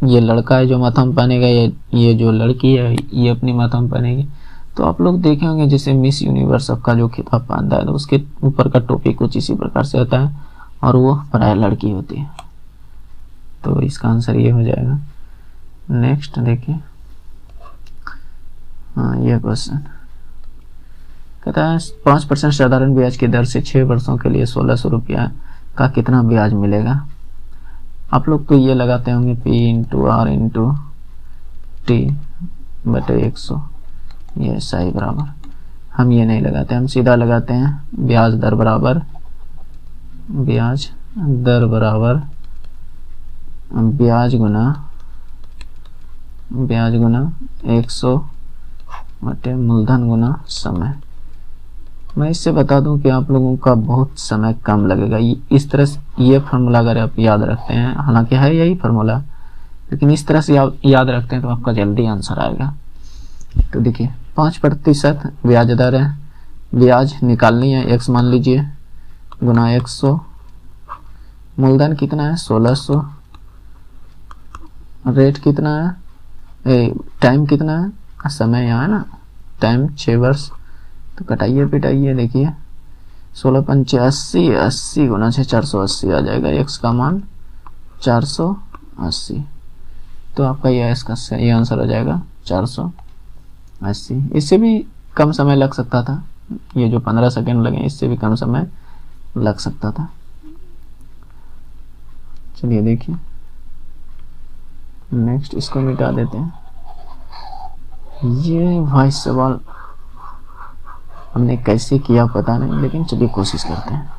ये लड़का है जो माथा पहनेगा, ये जो लड़की है ये अपनी माथा पहनेगी। तो आप लोग देखे होंगे जैसे मिस यूनिवर्स का जो खिताब पहनता है तो उसके ऊपर का टोपी कुछ इसी प्रकार से होता है और वो प्राय लड़की होती है। तो इसका आंसर ये हो जाएगा। नेक्स्ट देखिए, हाँ ये क्वेश्चन कहता है 5% साधारण ब्याज की दर से 6 वर्षों के लिए 1600 रुपया का कितना ब्याज मिलेगा। आप लोग तो ये लगाते होंगे P into R into T बटे 100, ये सही बराबर। हम ये नहीं लगाते, हम सीधा लगाते हैं ब्याज दर बराबर ब्याज गुना 100 बटे मूलधन गुना समय। मैं इससे बता दूं कि आप लोगों का बहुत समय कम लगेगा। इस तरह से ये फार्मूला अगर आप याद रखते हैं, हालांकि है यही फार्मूला, लेकिन इस तरह से आप याद रखते हैं तो आपका जल्दी आंसर आएगा। तो देखिए 5% ब्याज दर है, ब्याज निकालनी है, x मान लीजिए गुना 100, मूलधन कितना है 1600, रेट कितना है, टाइम कितना है, समय यहाँ है ना, टाइम 6 वर्ष। तो कटाइए पिटाइए, देखिए 16 पंचे 80, 80 गुना 6 480 आ जाएगा, x का मान 480। तो आपका ये आंसर हो जाएगा 480। इससे भी कम समय लग सकता था, ये जो 15 सेकेंड लगे इससे भी कम समय लग सकता था। चलिए देखिए नेक्स्ट, इसको मिटा देते हैं। ये भाई सवाल हमने कैसे किया पता नहीं, लेकिन चलिए कोशिश करते हैं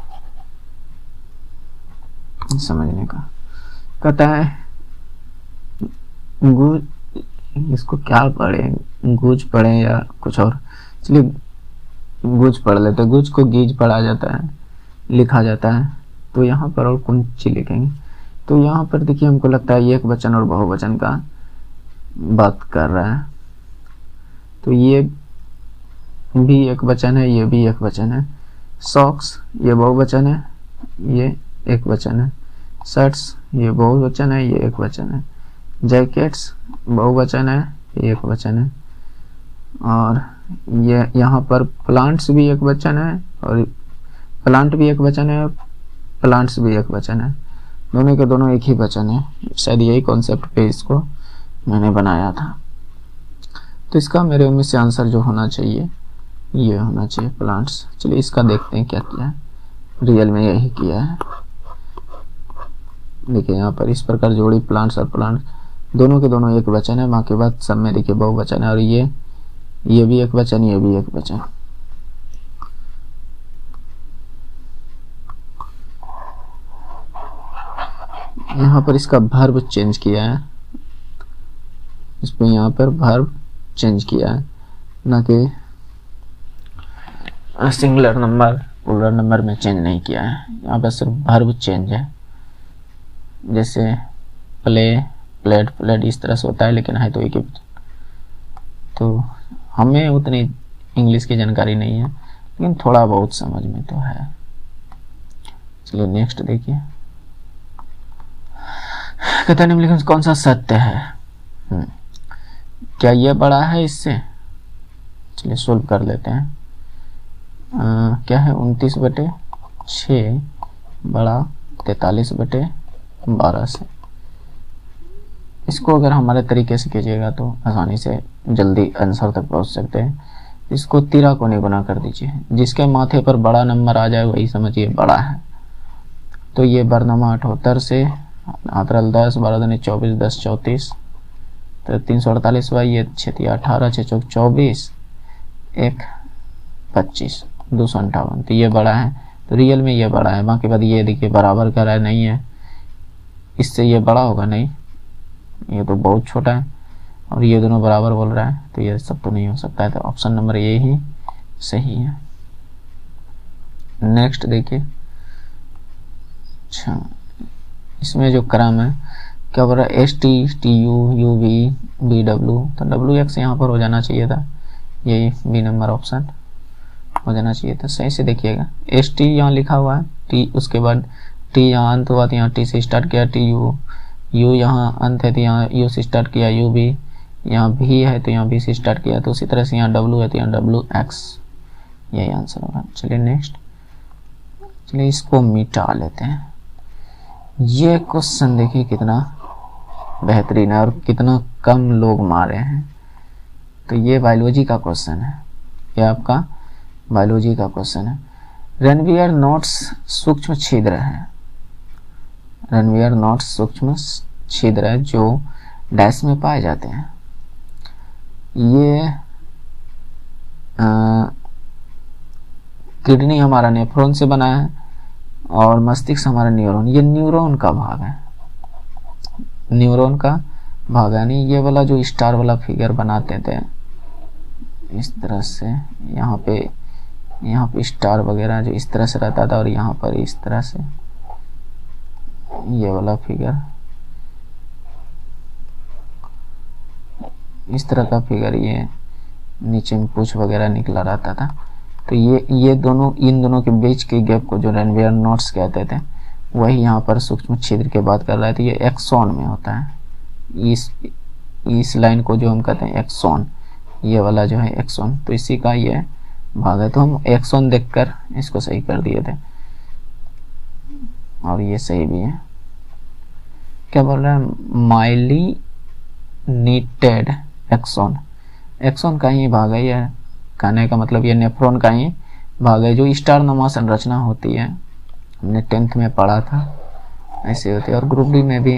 समझने का। कहता है गूज, इसको क्या पढ़े, गूज पढ़े या कुछ और, चलिए गूज पढ़ लेते हैं। गूज को गीज पढ़ा जाता है, लिखा जाता है। तो यहाँ पर और कौन चीज लिखेंगे, तो यहाँ पर देखिए हमको लगता है एक वचन और बहुवचन का बात कर रहा है। तो ये भी एक वचन है, ये भी एक वचन है। सॉक्स ये बहुवचन है, ये एक वचन है। शर्ट्स ये बहुवचन है, ये एक वचन है। जैकेट्स बहुवचन है, ये एक वचन है। और ये यहाँ पर प्लांट्स भी एक वचन है, और प्लांट भी एक वचन है, और प्लांट्स भी एक वचन है। दोनों के दोनों एक ही वचन है। शायद यही कॉन्सेप्ट पे इसको मैंने बनाया था। तो इसका मेरे उम्मीद से आंसर जो होना चाहिए ये होना चाहिए प्लांट्स। चलिए इसका देखते हैं क्या किया है, रियल में यही किया है। देखिए यहाँ पर इस प्रकार जोड़ी प्लांट्स और प्लांट दोनों के दोनों एक वचन है, बाकी बात सब में देखिए बहुवचन है। और ये भी एक वचन, ये भी एक वचन। यहाँ पर इसका वर्ब चेंज किया है, इसमें यहाँ पर वर्ब चेंज किया है, ना कि सिंगुलर नंबर प्लूरल नंबर में चेंज नहीं किया है। यहाँ पर सिर्फ वर्ब चेंज है, जैसे प्ले, प्लेट, प्लेट इस तरह से होता है, लेकिन है तो एक ही। तो हमें उतनी इंग्लिश की जानकारी नहीं है, लेकिन थोड़ा बहुत समझ में तो है। चलिए नेक्स्ट देखिए, कहता निम्नलिखित में कौन सा सत्य है। क्या ये बड़ा है इससे, चलिए सोल्व कर लेते हैं। क्या है 29/6 बड़ा 43/12 से। इसको अगर हमारे तरीके से कीजिएगा तो आसानी से जल्दी आंसर तक पहुंच सकते हैं। इसको 13 को गुना कर दीजिए, जिसके माथे पर बड़ा नंबर आ जाए वही समझिए बड़ा है। तो ये बरनमा 78 से 10 12 दूनी 24 10 34, तो 348 ये 6 18 6 चौक 24 1 25 258। तो ये बड़ा है, तो रियल में ये बड़ा है। बाकी बात ये देखिए बराबर कर रहा है, नहीं है, इससे ये बड़ा होगा नहीं, ये तो बहुत छोटा है। और ये दोनों बराबर बोल रहा है, तो ये सब तो नहीं हो सकता है। तो ऑप्शन नंबर ये ही सही है। नेक्स्ट देखिए, अच्छा इसमें जो क्रम है क्या बोल रहा है, S T T U U V B W, तो डब्ल्यू एक्स यहाँ पर हो जाना चाहिए था, यही बी नंबर ऑप्शन हो जाना चाहिए था। सही से देखिएगा, एस टी यहाँ लिखा हुआ है, टी उसके बाद टी यहाँ अंत हुआ तो यहाँ टी से स्टार्ट किया, टी यू, यू यहाँ अंत है तो यहाँ यू से स्टार्ट किया, यू बी, यहाँ भी है तो यहाँ भी से स्टार्ट किया, तो उसी तरह से यहाँ डब्ल्यू है तो यहाँ डब्ल्यू एक्स, यही आंसर होगा। चलिए नेक्स्ट, चलिए इसको मिटा लेते हैं। ये क्वेश्चन देखिए कितना बेहतरीन है और कितना कम लोग मारे हैं। तो ये बायोलॉजी का क्वेश्चन है, ये आपका बायोलॉजी का क्वेश्चन है। रेनवियर नोट्स सूक्ष्म छिद्र है, रेनवियर नोट्स सूक्ष्म छिद्र है जो डैश में पाए जाते हैं। ये किडनी हमारा नेफ्रॉन से बना है और मस्तिष्क हमारा न्यूरॉन, ये न्यूरॉन का भाग है, न्यूरॉन का भाग है। यानी ये वाला जो स्टार वाला फिगर बनाते थे इस तरह से, यहाँ पे स्टार वगैरह जो इस तरह से रहता था और यहाँ पर इस तरह से ये वाला फिगर, इस तरह का फिगर, ये नीचे में पूंछ वगैरह निकला रहता था। तो ये दोनों, इन दोनों के बीच के गैप को जो रेनवियर नोट्स कहते थे, वही यहाँ पर सूक्ष्म छिद्र की बात कर रहा है। तो ये एक्सॉन में होता है, इस लाइन को जो हम कहते हैं एक्सॉन, ये वाला जो है एक्सॉन, तो इसी का ये भाग है। तो हम एक्सॉन देखकर इसको सही कर दिए थे और ये सही भी है। क्या बोल रहा है, माइलिनेटेड एक्सॉन, एक्सॉन का ही भाग है ये, कहने का मतलब ये नेफ्रॉन का ही भाग है। जो स्टार नुमा संरचना होती है, हमने 10th में पढ़ा था, ऐसे होती है। और ग्रुप डी में भी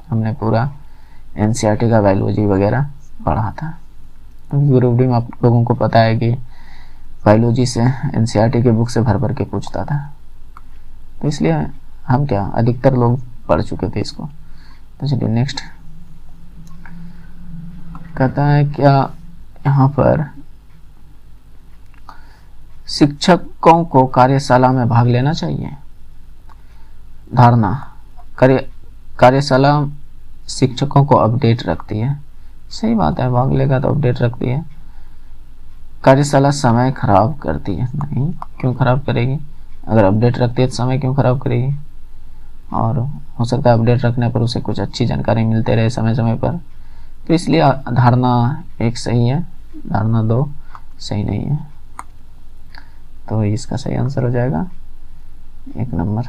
हमने पूरा एनसीईआरटी का बायोलॉजी वगैरह पढ़ा था। ग्रुप डी में आप लोगों को पता है कि बायोलॉजी से एनसीईआरटी के बुक से भर भर के पूछता था, तो इसलिए हम क्या अधिकतर लोग पढ़ चुके थे इसको। तो चलिए नेक्स्ट, कहता है क्या यहाँ पर शिक्षकों को कार्यशाला में भाग लेना चाहिए। धारणा, कार्यशाला शिक्षकों को अपडेट रखती है, सही बात है, भाग लेगा तो अपडेट रखती है। कार्यशाला समय खराब करती है, नहीं, क्यों खराब करेगी, अगर अपडेट रखती है तो समय क्यों खराब करेगी। और हो सकता है अपडेट रखने पर उसे कुछ अच्छी जानकारी मिलते रहे समय समय पर, तो इसलिए धारणा 1 सही है, धारणा 2 सही नहीं है। तो इसका सही आंसर हो जाएगा 1 नंबर,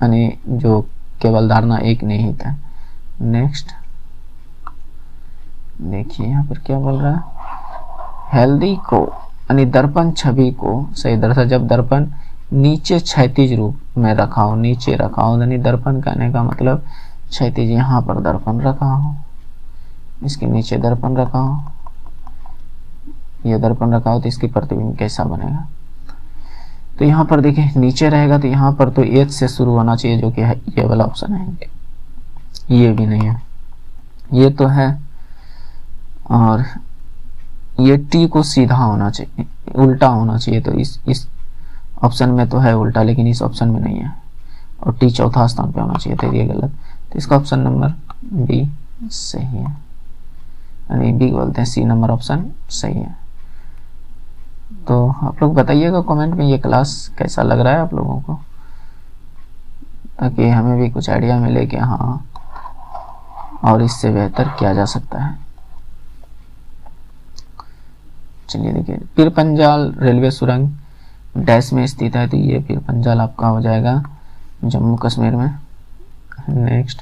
यानी जो केवल धारणा 1 नहीं था। नेक्स्ट देखिए यहाँ पर क्या बोल रहा है, हेल्दी को यानी दर्पण छवि को सही दर्शा, जब दर्पण नीचे क्षैतिज रूप में रखा हो, नीचे रखा हो, यानी दर्पण कहने का मतलब क्षैतिज, यहाँ पर दर्पण रखा हो, इसके नीचे दर्पण रखा हो, यह दर्पण रखा हो, तो इसकी प्रतिबिंब कैसा बनेगा। तो यहाँ पर देखिए नीचे रहेगा तो यहाँ पर तो एच से शुरू होना चाहिए, जो कि है ये वाला ऑप्शन है, ये भी नहीं है, ये तो है। और ये टी को सीधा होना चाहिए, उल्टा होना चाहिए, तो इस ऑप्शन में तो है उल्टा, लेकिन इस ऑप्शन में नहीं है। और टी चौथा स्थान पे होना चाहिए, तो ये गलत। तो इसका ऑप्शन नंबर बी सही है, यानी बी बोलते हैं, सी नंबर ऑप्शन सही है। तो आप लोग बताइएगा कमेंट में ये क्लास कैसा लग रहा है आप लोगों को, ताकि हमें भी कुछ आइडिया मिले कि हाँ और इससे बेहतर किया जा सकता है। चलिए देखिए, पीरपंजाल रेलवे सुरंग डैश में स्थित है, तो ये पीरपंजाल आपका हो जाएगा जम्मू कश्मीर में। नेक्स्ट,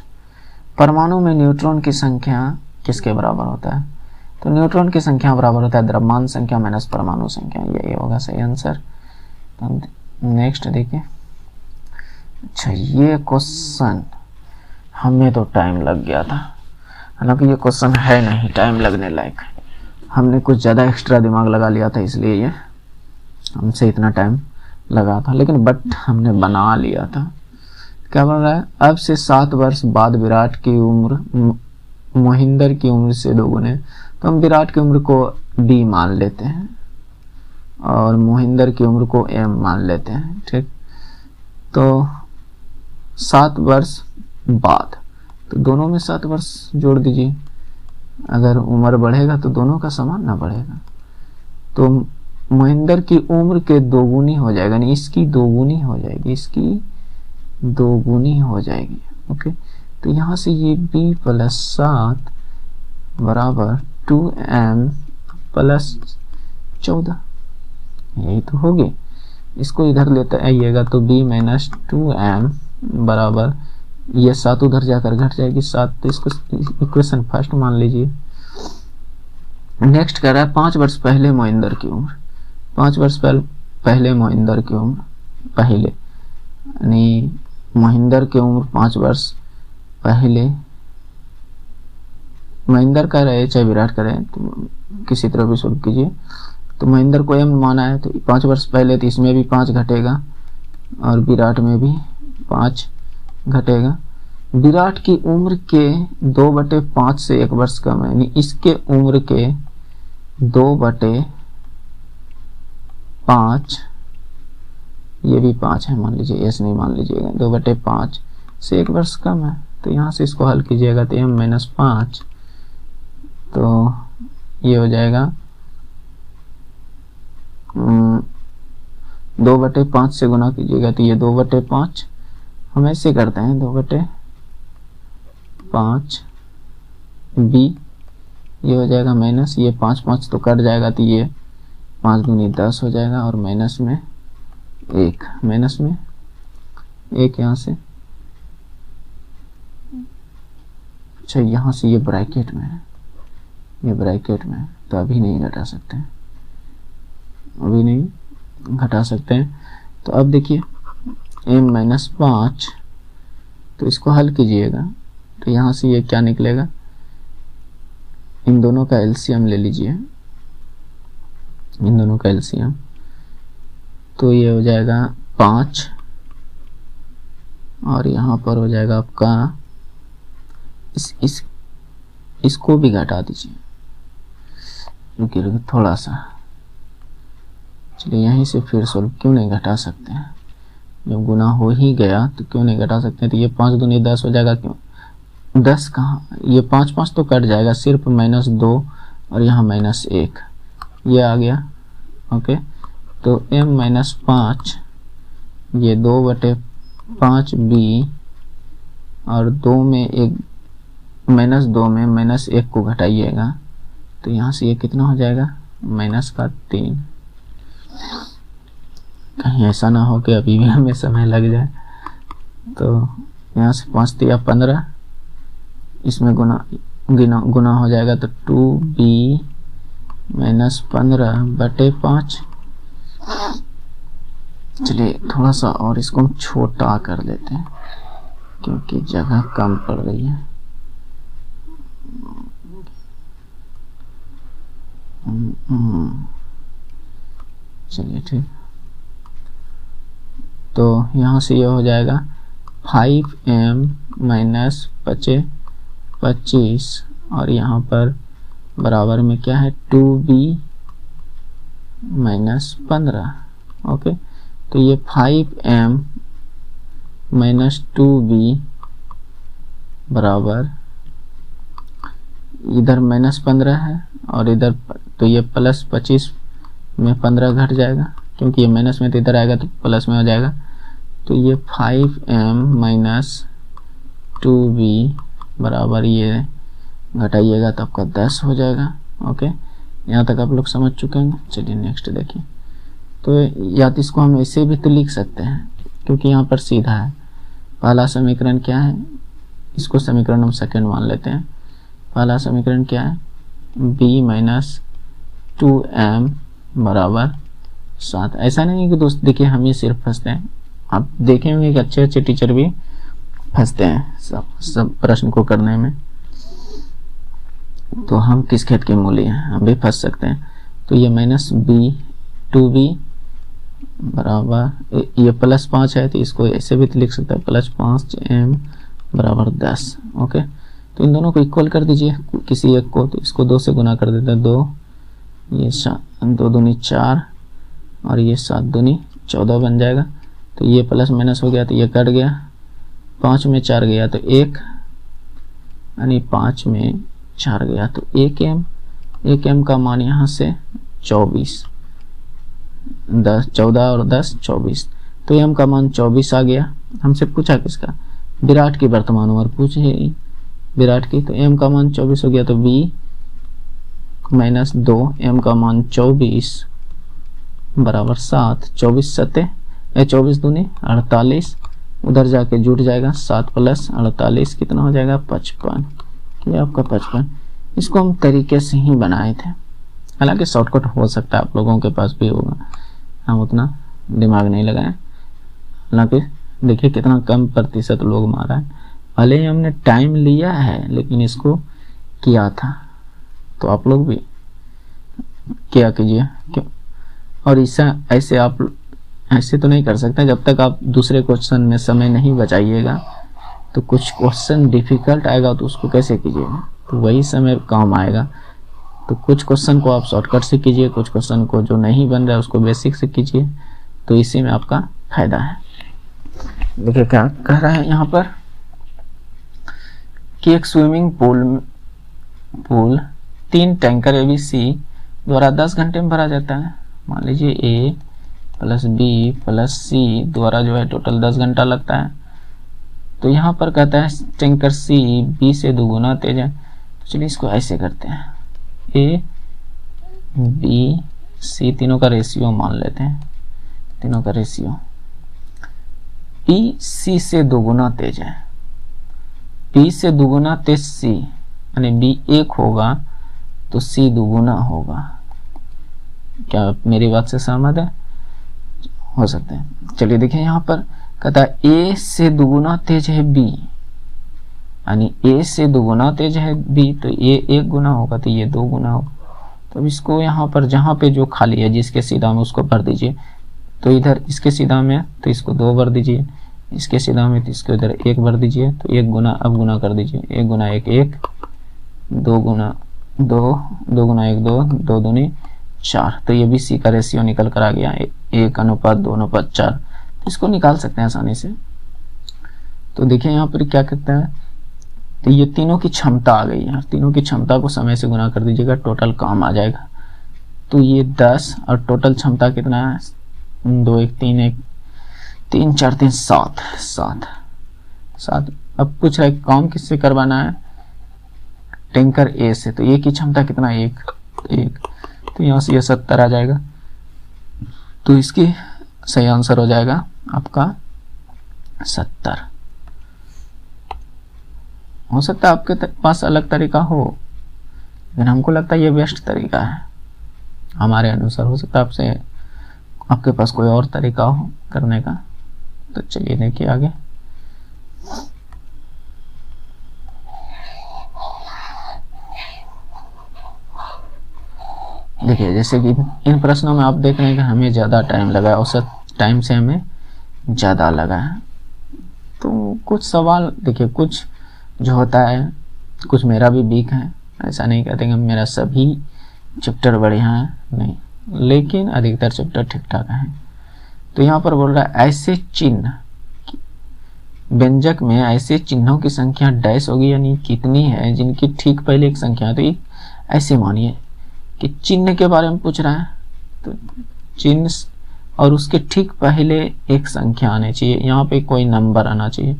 परमाणु में न्यूट्रॉन की संख्या किसके बराबर होता है। तो न्यूट्रॉन की संख्या बराबर होता है द्रव्यमान संख्या माइनस परमाणु संख्या, यही होगा सही आंसर। तो नेक्स्ट देखिए, अच्छा ये क्वेश्चन हमें तो टाइम लग गया था, हालांकि ये क्वेश्चन है नहीं टाइम लगने लायक, हमने कुछ ज़्यादा एक्स्ट्रा दिमाग लगा लिया था, इसलिए ये हमसे इतना टाइम लगा था, लेकिन बट हमने बना लिया था। क्या बोल रहा है, अब से 7 वर्ष बाद विराट की उम्र मोहिंदर की उम्र से 2 गुने, तो हम विराट की उम्र को डी मान लेते हैं और मोहिंदर की उम्र को एम मान लेते हैं, ठीक। तो 7 वर्ष बाद, तो दोनों में 7 वर्ष जोड़ दीजिए। अगर उम्र बढ़ेगा तो दोनों का समान ना बढ़ेगा, तो महेंद्र की उम्र के दोगुनी हो जाएगा, यानी इसकी दोगुनी हो जाएगी, इसकी दोगुनी हो जाएगी। ओके, तो यहाँ से ये b प्लस 7 बराबर 2m प्लस 14, यही तो होगी। इसको इधर लेते आइएगा तो b माइनस 2m बराबर, ये 7 उधर जाकर घट जाएगी 7, तो इसको इक्वेशन फर्स्ट मान लीजिए। नेक्स्ट कह रहा है 5 वर्ष पहले महेंद्र की उम्र, 5 वर्ष पहले महेंद्र की उम्र, पहले यानी महेंद्र की उम्र 5 वर्ष पहले, महेंद्र का रहे चाहे विराट का रहे, तो किसी तरह भी सोल्व कीजिए। तो महेंद्र को m माना है, तो 5 वर्ष पहले, तो इसमें भी 5 घटेगा और विराट में भी 5 घटेगा। विराट की उम्र के 2/5 से 1 वर्ष कम है, यानी इसके उम्र के 2/5, ये भी 5 है मान लीजिए, ऐसे नहीं मान लीजिएगा, 2/5 से 1 वर्ष कम है। तो यहाँ से इसको हल कीजिएगा तो m माइनस 5, तो ये हो जाएगा 2/5 से गुना कीजिएगा तो ये 2/5, हम ऐसे करते हैं 2/5 b, ये हो जाएगा माइनस, ये 5 तो कट जाएगा, तो ये 5 दूनी 10 हो जाएगा, और माइनस में 1, माइनस में 1 यहाँ से, अच्छा यहाँ से ये ब्रैकेट में है, ये ब्रैकेट में है, तो अभी नहीं घटा सकते हैं, अभी नहीं घटा सकते हैं। तो अब देखिए m माइनस 5, तो इसको हल कीजिएगा तो यहाँ से ये क्या निकलेगा, इन दोनों का एलसीएम ले लीजिए, इन दोनों का एलसीएम, तो ये हो जाएगा 5, और यहाँ पर हो जाएगा आपका इसको भी घटा दीजिए, रुकिए थोड़ा सा, चलिए यहीं से फिर सोल्व, क्यों नहीं घटा सकते हैं, जब गुना हो ही गया तो क्यों नहीं घटा सकते हैं। तो ये 5 दूनी 10 हो जाएगा, क्यों 10 कहाँ, ये 5 तो कट जाएगा, सिर्फ -2 और यहाँ -1, ये आ गया। ओके, तो m माइनस 5, ये 2/5 b, और 2 में 1, -2 में -1 को घटाइएगा तो यहाँ से ये कितना हो जाएगा, -3। कहीं ऐसा ना हो कि अभी भी हमें समय लग जाए, तो यहाँ से 5 तो या 15, इसमें गुना हो जाएगा, तो 2b माइनस 15/5। चलिए थोड़ा सा और इसको हम छोटा कर लेते हैं क्योंकि जगह कम पड़ रही है। चलिए ठीक, तो यहाँ से ये हो जाएगा 5m माइनस 25, और यहाँ पर बराबर में क्या है 2b माइनस 15। ओके, तो ये 5m माइनस 2b बराबर, इधर -15 है और इधर, तो ये +25 में 15 घट जाएगा, क्योंकि ये माइनस में तो इधर आएगा तो प्लस में हो जाएगा। तो ये 5m माइनस 2b बराबर, ये घटाइएगा तो आपका 10 हो जाएगा। ओके, यहाँ तक आप लोग समझ चुके हैं। चलिए नेक्स्ट देखिए, तो या तो इसको हम ऐसे भी तो लिख सकते हैं क्योंकि यहाँ पर सीधा है। पहला समीकरण क्या है, इसको समीकरण हम सेकंड मान लेते हैं। पहला समीकरण क्या है, b माइनस 2m बराबर 7। ऐसा नहीं है कि दोस्त देखिए हम ही सिर्फ फंसते हैं, आप देखे होंगे कि अच्छे अच्छे टीचर भी फंसते हैं सब प्रश्न को करने में, तो हम किस खेत के मूली हैं, हम भी फंस सकते हैं। तो ये माइनस b 2b बराबर, ये +5 है तो इसको ऐसे भी लिख सकते हैं, +5m बराबर 10। ओके, तो इन दोनों को इक्वल कर दीजिए किसी एक को, तो इसको 2 से गुना कर देते हैं, 2, ये 2 दूनी 4 और ये 7 दूनी 14 बन जाएगा। तो ये प्लस माइनस हो गया तो ये कट गया, 5 में 4 गया तो 1, यानी 5 में 4 गया तो 1 m का मान यहाँ से 24, 10 14 और 10 24, तो m का मान 24 आ गया। हमसे पूछा किसका, विराट की वर्तमान उम्र पूछे विराट की, तो m का मान 24 हो गया, तो v माइनस 2 m का मान 24 बराबर 7, 24 सत्ते 24 दूनी 48, उधर जाके जुट जाएगा 7 प्लस 48 कितना हो जाएगा 55, ये आपका 55। इसको हम तरीके से ही बनाए थे, हालांकि शॉर्टकट हो सकता है आप लोगों के पास भी होगा, हम उतना दिमाग नहीं लगाए। हालांकि देखिए कितना कम प्रतिशत लोग मारा है, भले ही हमने टाइम लिया है लेकिन इसको किया था, तो आप लोग भी क्या कीजिए क्यों। और ऐसे आप ऐसे तो नहीं कर सकते, जब तक आप दूसरे क्वेश्चन में समय नहीं बचाइएगा तो कुछ क्वेश्चन डिफिकल्ट आएगा तो उसको कैसे कीजिएगा, तो वही समय काम आएगा। तो कुछ क्वेश्चन को आप शॉर्टकट से कीजिए, कुछ क्वेश्चन को जो नहीं बन रहा है उसको बेसिक से कीजिए, तो इसी में आपका फायदा है। देखिए क्या कह रहा है यहाँ पर कि एक स्विमिंग पूल 3 टैंकर ABC द्वारा 10 घंटे में भरा जाता है। मान लीजिए A plus B plus C द्वारा जो है टोटल 10 घंटा लगता है। तो यहाँ पर कहता है टैंकर C B से 2 गुना तेज है, तो चलिए इसको ऐसे करते हैं, A B C तीनों का रेशियो मान लेते हैं, तीनों का रेशियो। B C से 2 गुना तेज है, B से 2 गुना तेज C, यानी B 1 होगा तो C 2 गुना होगा। क्या आप मेरी बात से सहमत है? हो सकते हैं। चलिए देखिए यहाँ पर कहता है A से 2 गुना तेज है B, यानी A से 2 गुना तेज है B, तो ये 1 गुना होगा तो ये 2 गुना होगा। तो अब इसको यहाँ पर जहाँ पे जो खाली है जिसके सीधा में उसको भर दीजिए, तो इधर इसके सीधा में तो इसको 2 भर दीजिए, इसके सीधा में तो इसको इधर 1 भर दीजिए, तो 1 गुना अब गुना कर दीजिए, 1 गुना 1 1, 2 गुना 2, 2 गुना 1 2, 2 दूनी 4, तो ये भी C का रेशियो निकल कर आ गया 1:2:4। इसको निकाल सकते हैं आसानी से। तो देखिए यहाँ पर क्या कहते हैं, तो ये तीनों की क्षमता आ गई है, तीनों की क्षमता को समय से गुना कर दीजिएगा, टोटल काम आ जाएगा। तो ये 10 और टोटल क्षमता कितना है 2 1 3 1 3 4 3 7। अब पूछ रहा है काम किससे करवाना है, टैंकर A से, तो A की क्षमता कितना 1, तो यहाँ से ये 70 आ जाएगा। तो इसकी सही आंसर हो जाएगा आपका 70। हो सकता है आपके पास अलग तरीका हो, लेकिन हमको लगता है ये बेस्ट तरीका है हमारे अनुसार। हो सकता है आपके पास कोई और तरीका हो करने का। तो चलिए देखिए आगे। देखिए जैसे कि इन प्रश्नों में आप देख रहे हैं कि हमें ज़्यादा टाइम लगा, औसत टाइम से हमें ज़्यादा लगा है। तो कुछ सवाल देखिए, कुछ जो होता है, कुछ मेरा भी वीक है, ऐसा नहीं कहते कि मेरा सभी चैप्टर बढ़िया है, नहीं, लेकिन अधिकतर चैप्टर ठीक ठाक हैं। तो यहाँ पर बोल रहा है ऐसे चिन्ह, व्यंजक में ऐसे चिन्हों की संख्या डैश होगी, यानी कितनी है जिनकी ठीक पहले एक संख्या है। तो ये ऐसे मानिए कि चिन्ह के बारे में पूछ रहा है, तो चिन्ह और उसके ठीक पहले एक संख्या आनी चाहिए, यहाँ पे कोई नंबर आना चाहिए,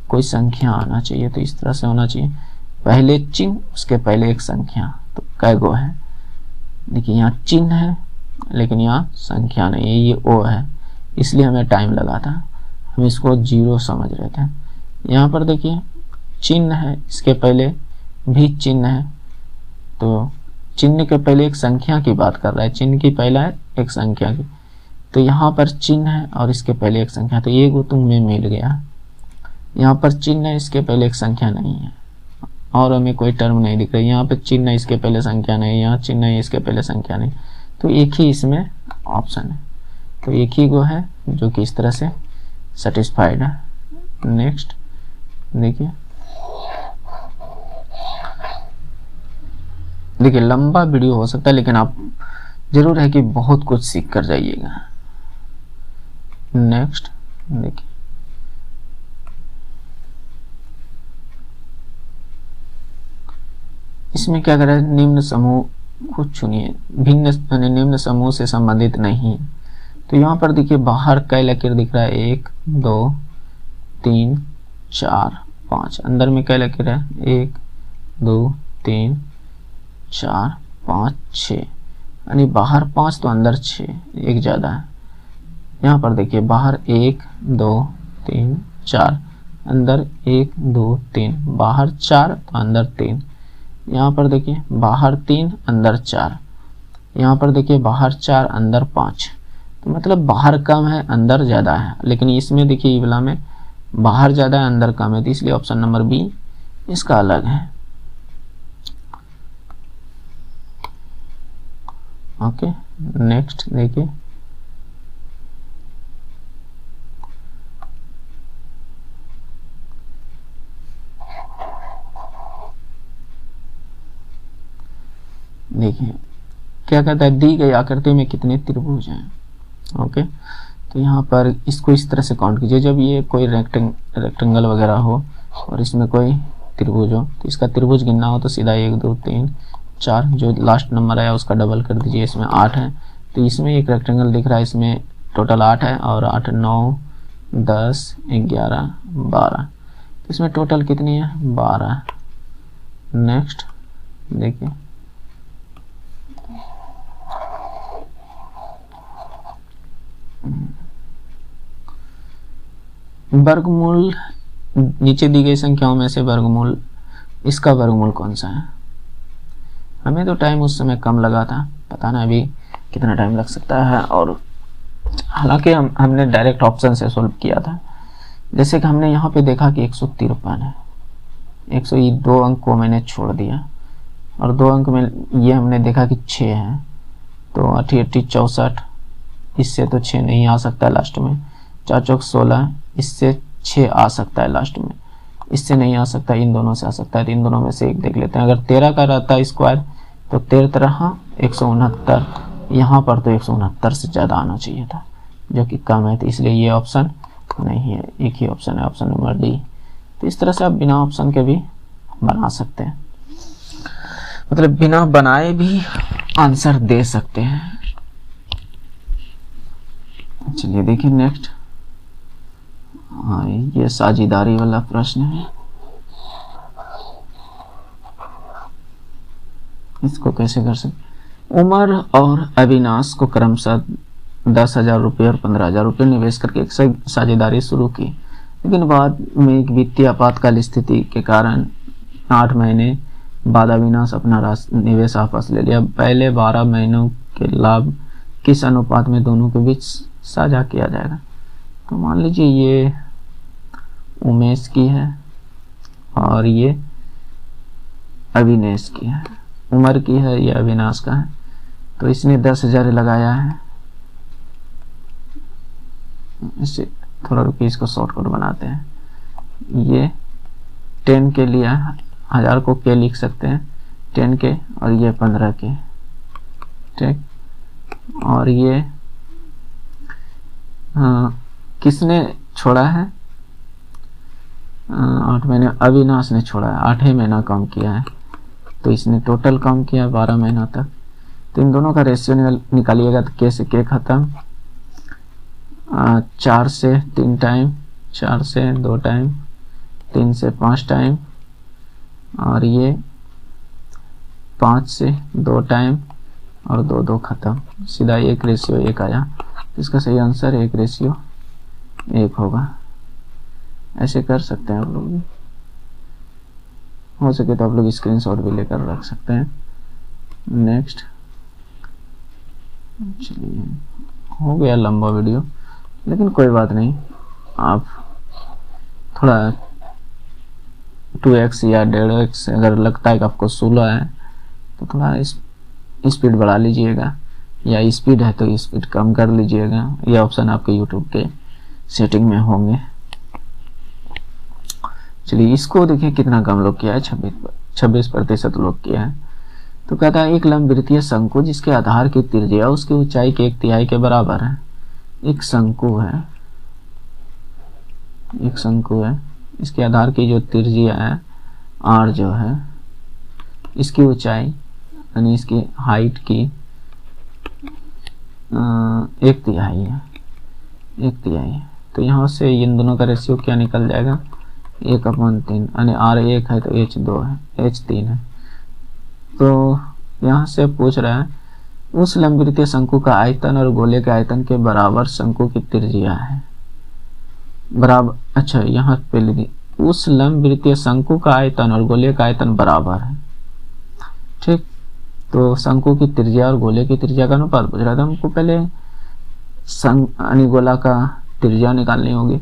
कोई संख्या आना चाहिए। तो इस तरह से होना चाहिए, पहले चिन्ह उसके पहले एक संख्या। तो कै गो है, देखिए यहाँ चिन्ह है लेकिन यहाँ संख्या नहीं है, ये ओ है, इसलिए हमें टाइम लगा था, हम इसको 0 समझ रहे थे। यहाँ पर देखिए चिन्ह है, इसके पहले भी चिन्ह है, तो चिन्ह के पहले एक संख्या की बात कर रहा है, चिन्ह की पहला है एक संख्या की, तो यहाँ पर चिन्ह है और इसके पहले एक संख्या, तो ये गो तुम्हें मिल गया। यहाँ पर चिन्ह है, इसके पहले एक संख्या नहीं है और हमें कोई टर्म नहीं दिख रही, यहाँ पे चिन्ह है, इसके पहले संख्या नहीं, यहाँ चिन्ह है, इसके पहले संख्या नहीं, तो एक ही इसमें ऑप्शन है, तो एक ही गो है जो कि इस तरह से सेटिस्फाइड है। नेक्स्ट देखिए लंबा वीडियो हो सकता है, लेकिन आप जरूर है कि बहुत कुछ सीख कर जाइएगा। नेक्स्ट देखिए इसमें क्या करें, निम्न समूह को चुनिए, भिन्न यानी निम्न समूह से संबंधित नहीं। तो यहाँ पर देखिए बाहर कै लकीर दिख रहा है, 1 2 3 4 5, अंदर में कै लकीर है, 1 2 3 4 5 6, यानी बाहर 5 तो अंदर 6, एक ज़्यादा है। यहाँ पर देखिए बाहर 1 2 3 4, अंदर 1 2 3, बाहर 4 तो अंदर 3। यहाँ पर देखिए बाहर 3 अंदर 4, यहाँ पर देखिए बाहर 4 अंदर 5, तो मतलब बाहर कम है अंदर ज़्यादा है। लेकिन इसमें देखिए ये वाला में बाहर ज़्यादा है अंदर कम है, तो इसलिए ऑप्शन नंबर बी इसका अलग है। ओके, नेक्स्ट देखिए, देखिए क्या कहता है, दी गई आकृति में कितने त्रिभुज हैं। ओके, तो यहाँ पर इसको इस तरह से काउंट कीजिए, जब ये कोई रेक्टेंगल वगैरह हो और इसमें कोई त्रिभुज हो, तो इसका त्रिभुज गिनना हो तो सीधा 1 2 3 4, जो लास्ट नंबर आया उसका डबल कर दीजिए, इसमें 8 है। तो इसमें एक रेक्टेंगल दिख रहा है, इसमें टोटल 8 है, और 8 9 10 11 12, तो इसमें टोटल कितनी है, 12। नेक्स्ट देखिए, वर्गमूल, नीचे दी गई संख्याओं में से वर्गमूल, इसका वर्गमूल कौन सा है। हमें तो टाइम उस समय कम लगा था, पता ना अभी कितना टाइम लग सकता है। और हालांकि हमने डायरेक्ट ऑप्शन से सॉल्व किया था। जैसे कि हमने यहाँ पे देखा कि 153 है, 102 अंक को मैंने छोड़ दिया, और 2 अंक में ये हमने देखा कि 6 है, तो 8 8 64, इससे तो 6 नहीं आ सकता है लास्ट में, 4 चौक 16, इससे 6 आ सकता है लास्ट में, इससे नहीं आ सकता, इन दोनों से आ सकता है, तो इन दोनों में से एक देख लेते हैं। अगर 13 का रहता है स्क्वायर तो 13 169, यहाँ पर तो 169 से ज़्यादा आना चाहिए था, जो कि कम है, तो इसलिए ये ऑप्शन नहीं है, एक ही ऑप्शन है, ऑप्शन नंबर डी। तो इस तरह से आप बिना ऑप्शन के भी बना सकते हैं, मतलब बिना बनाए भी आंसर दे सकते हैं। चलिए देखिए नेक्स्ट, ये साझेदारी वाला प्रश्न है, इसको कैसे कर सकते। उमर और अविनाश को क्रमशः 10,000 रुपये और 15,000 रुपये निवेश करके एक साझेदारी शुरू की, लेकिन बाद में एक वित्तीय आपातकाल स्थिति के कारण 8 महीने बाद अविनाश अपना निवेश वापस ले लिया। पहले 12 महीनों के लाभ किस अनुपात में दोनों के बीच साझा किया जाएगा। तो मान लीजिए ये उमेश की है और ये अविनेश की है, उमर की है, ये अविनाश का है, तो इसने 10,000 लगाया है। इसे थोड़ा रुकिए, इसको शॉर्टकट बनाते हैं। ये 10 के लिए 1000 को के लिख सकते हैं, 10 के, और ये 15 के, ठीक। और ये किसने छोड़ा है, 8 महीने अविनाश ने छोड़ा है, 8 महीना काम किया है, तो इसने टोटल काम किया 12 महीना तक। तो इन दोनों का रेशियो निकालिएगा तो के से के खत्म, 4 से 3 टाइम, 4 से 2 टाइम, 3 से 5 टाइम, और ये 5 से 2 टाइम, और 2 2 खत्म, सीधा 1:1 आया। इसका सही आंसर 1:1 होगा। ऐसे कर सकते हैं आप लोग भी, हो सके तो आप लोग स्क्रीनशॉट भी लेकर रख सकते हैं। नेक्स्ट, चलिए हो गया लंबा वीडियो, लेकिन कोई बात नहीं, आप थोड़ा 2x या 1.5x अगर लगता है कि आपको 16 है तो थोड़ा स्पीड बढ़ा लीजिएगा, या स्पीड है तो स्पीड कम कर लीजिएगा। ये ऑप्शन आपके यूट्यूब के सेटिंग में होंगे। चलिए इसको देखिए कितना कम लोग किया है, 26% लोग किया है। तो कहता है एक लंबवृत्तीय शंकु जिसके आधार की त्रिज्या उसकी ऊंचाई के 1/3 के बराबर है। एक शंकु है, एक शंकु है, इसके आधार की जो त्रिज्या है r जो है इसकी ऊंचाई यानी इसकी हाइट की 1/3 है, 1/3। तो यहाँ से इन दोनों का रेशियो क्या निकल जाएगा, 1/3 यानी R1 है तो H2 है, H3 है। तो यहाँ से पूछ रहा है उस लंबवृत्तीय शंकु का आयतन और गोले के आयतन के बराबर शंकु की त्रिज्या है, बराबर। अच्छा यहाँ पे लिखिए उस लंबवृत्तीय शंकु का आयतन और गोले का आयतन बराबर है, ठीक। तो शंकु की त्रिज्या और गोले की त्रिज्या का अनुपात पूछ रहा था हमको। पहले गोला का त्रिज्या निकालनी होगी,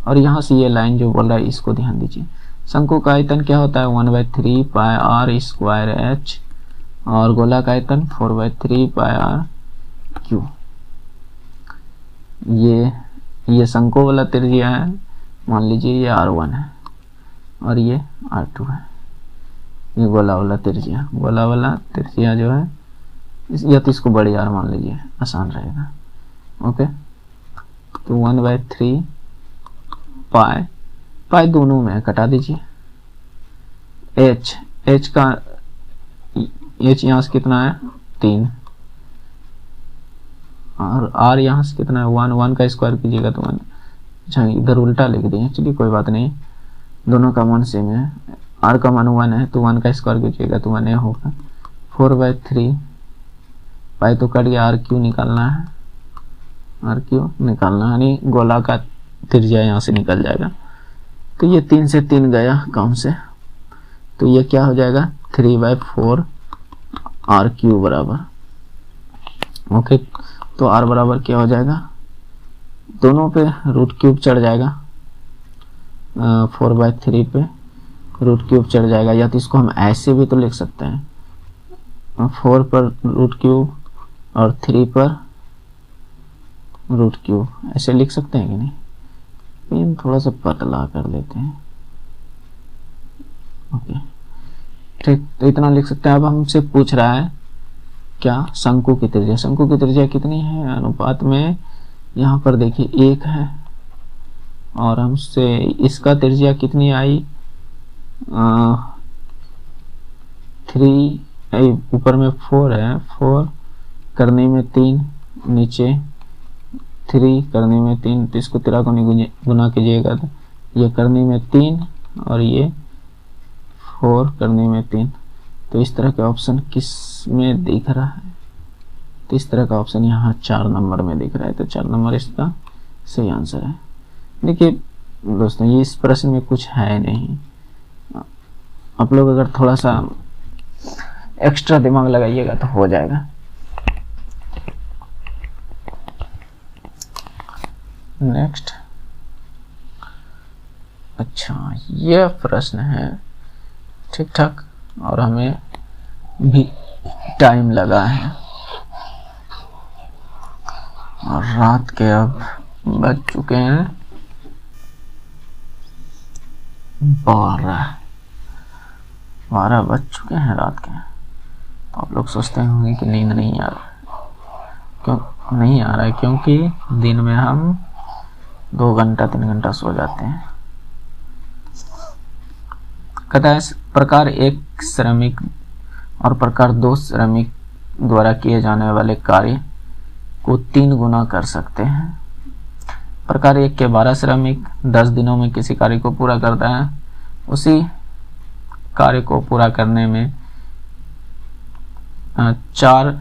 और यहाँ से ये लाइन जो बोल रहा है इसको ध्यान दीजिए। शंकु का आयतन क्या होता है 1/3 पाई आर स्क्वायर एच, और गोला का आयतन 4/3 पाई आर क्यू। ये शंकु वाला त्रिज्या है, मान लीजिए ये R1 है और ये R2 है। ये गोला वाला त्रिज्या, गोला वाला त्रिज्या जो है या तो इसको बड़ी R मान लीजिए, आसान रहेगा। ओके, तो 1/3 पाई दोनों में कटा दीजिए। h का h यहाँ से कितना है 3, और r यहाँ से कितना है 1 का स्क्वायर कीजिएगा तो 1। अच्छा इधर उल्टा लिख दिए, चलिए कोई बात नहीं, दोनों का मान सेम है। r का मान 1 है तो 1 का स्क्वायर कीजिएगा तो 1 होगा। 4/3 पाई तो कट गया, r क्यू निकालना है, r क्यू निकालना है, यानी गोला का त्रिज्या यहाँ से निकल जाएगा। तो ये 3 से 3 गया काम से, तो ये क्या हो जाएगा 3/4 r क्यू बराबर। ओके, तो r बराबर क्या हो जाएगा, दोनों पे रूट क्यूब चढ़ जाएगा, 4/3 पे रूट क्यूब चढ़ जाएगा, या तो इसको हम ऐसे भी तो लिख सकते हैं 4 पर रूट क्यूब और 3 पर रूट क्यूब, ऐसे लिख सकते हैं कि नहीं। पेन थोड़ा सा पतला कर लेते हैं। ओके ठीक, तो इतना लिख सकते हैं। अब हमसे पूछ रहा है क्या, शंकु की त्रिज्या। शंकु की त्रिज्या कितनी है अनुपात में, यहाँ पर देखिए 1 है, और हमसे इसका त्रिज्या कितनी आई 3, ऊपर में 4 है, 4 करने में 3, नीचे 3 करने में 3, तो इसको 13 को गुना कीजिएगा तो ये करने में 3 और ये 4 करने में 3। तो इस तरह का ऑप्शन किस में दिख रहा है, तो इस तरह का ऑप्शन यहाँ 4 नंबर में दिख रहा है, तो 4 नंबर इसका सही आंसर है। देखिए दोस्तों ये इस प्रश्न में कुछ है नहीं, आप लोग अगर थोड़ा सा एक्स्ट्रा दिमाग लगाइएगा तो हो जाएगा। नेक्स्ट, अच्छा यह प्रश्न है ठीक ठाक, और हमें भी टाइम लगा है, और रात के अब बज चुके हैं 12 बज चुके हैं रात के। तो आप लोग सोचते होंगे कि नींद नहीं आ रहा, क्यों नहीं आ रहा है, क्योंकि दिन में हम 2 घंटा 3 घंटा सो जाते हैं। कहता है प्रकार 1 श्रमिक और प्रकार 2 श्रमिक द्वारा किए जाने वाले कार्य को 3 गुना कर सकते हैं। प्रकार 1 के 12 श्रमिक 10 दिनों में किसी कार्य को पूरा करता है, उसी कार्य को पूरा करने में 4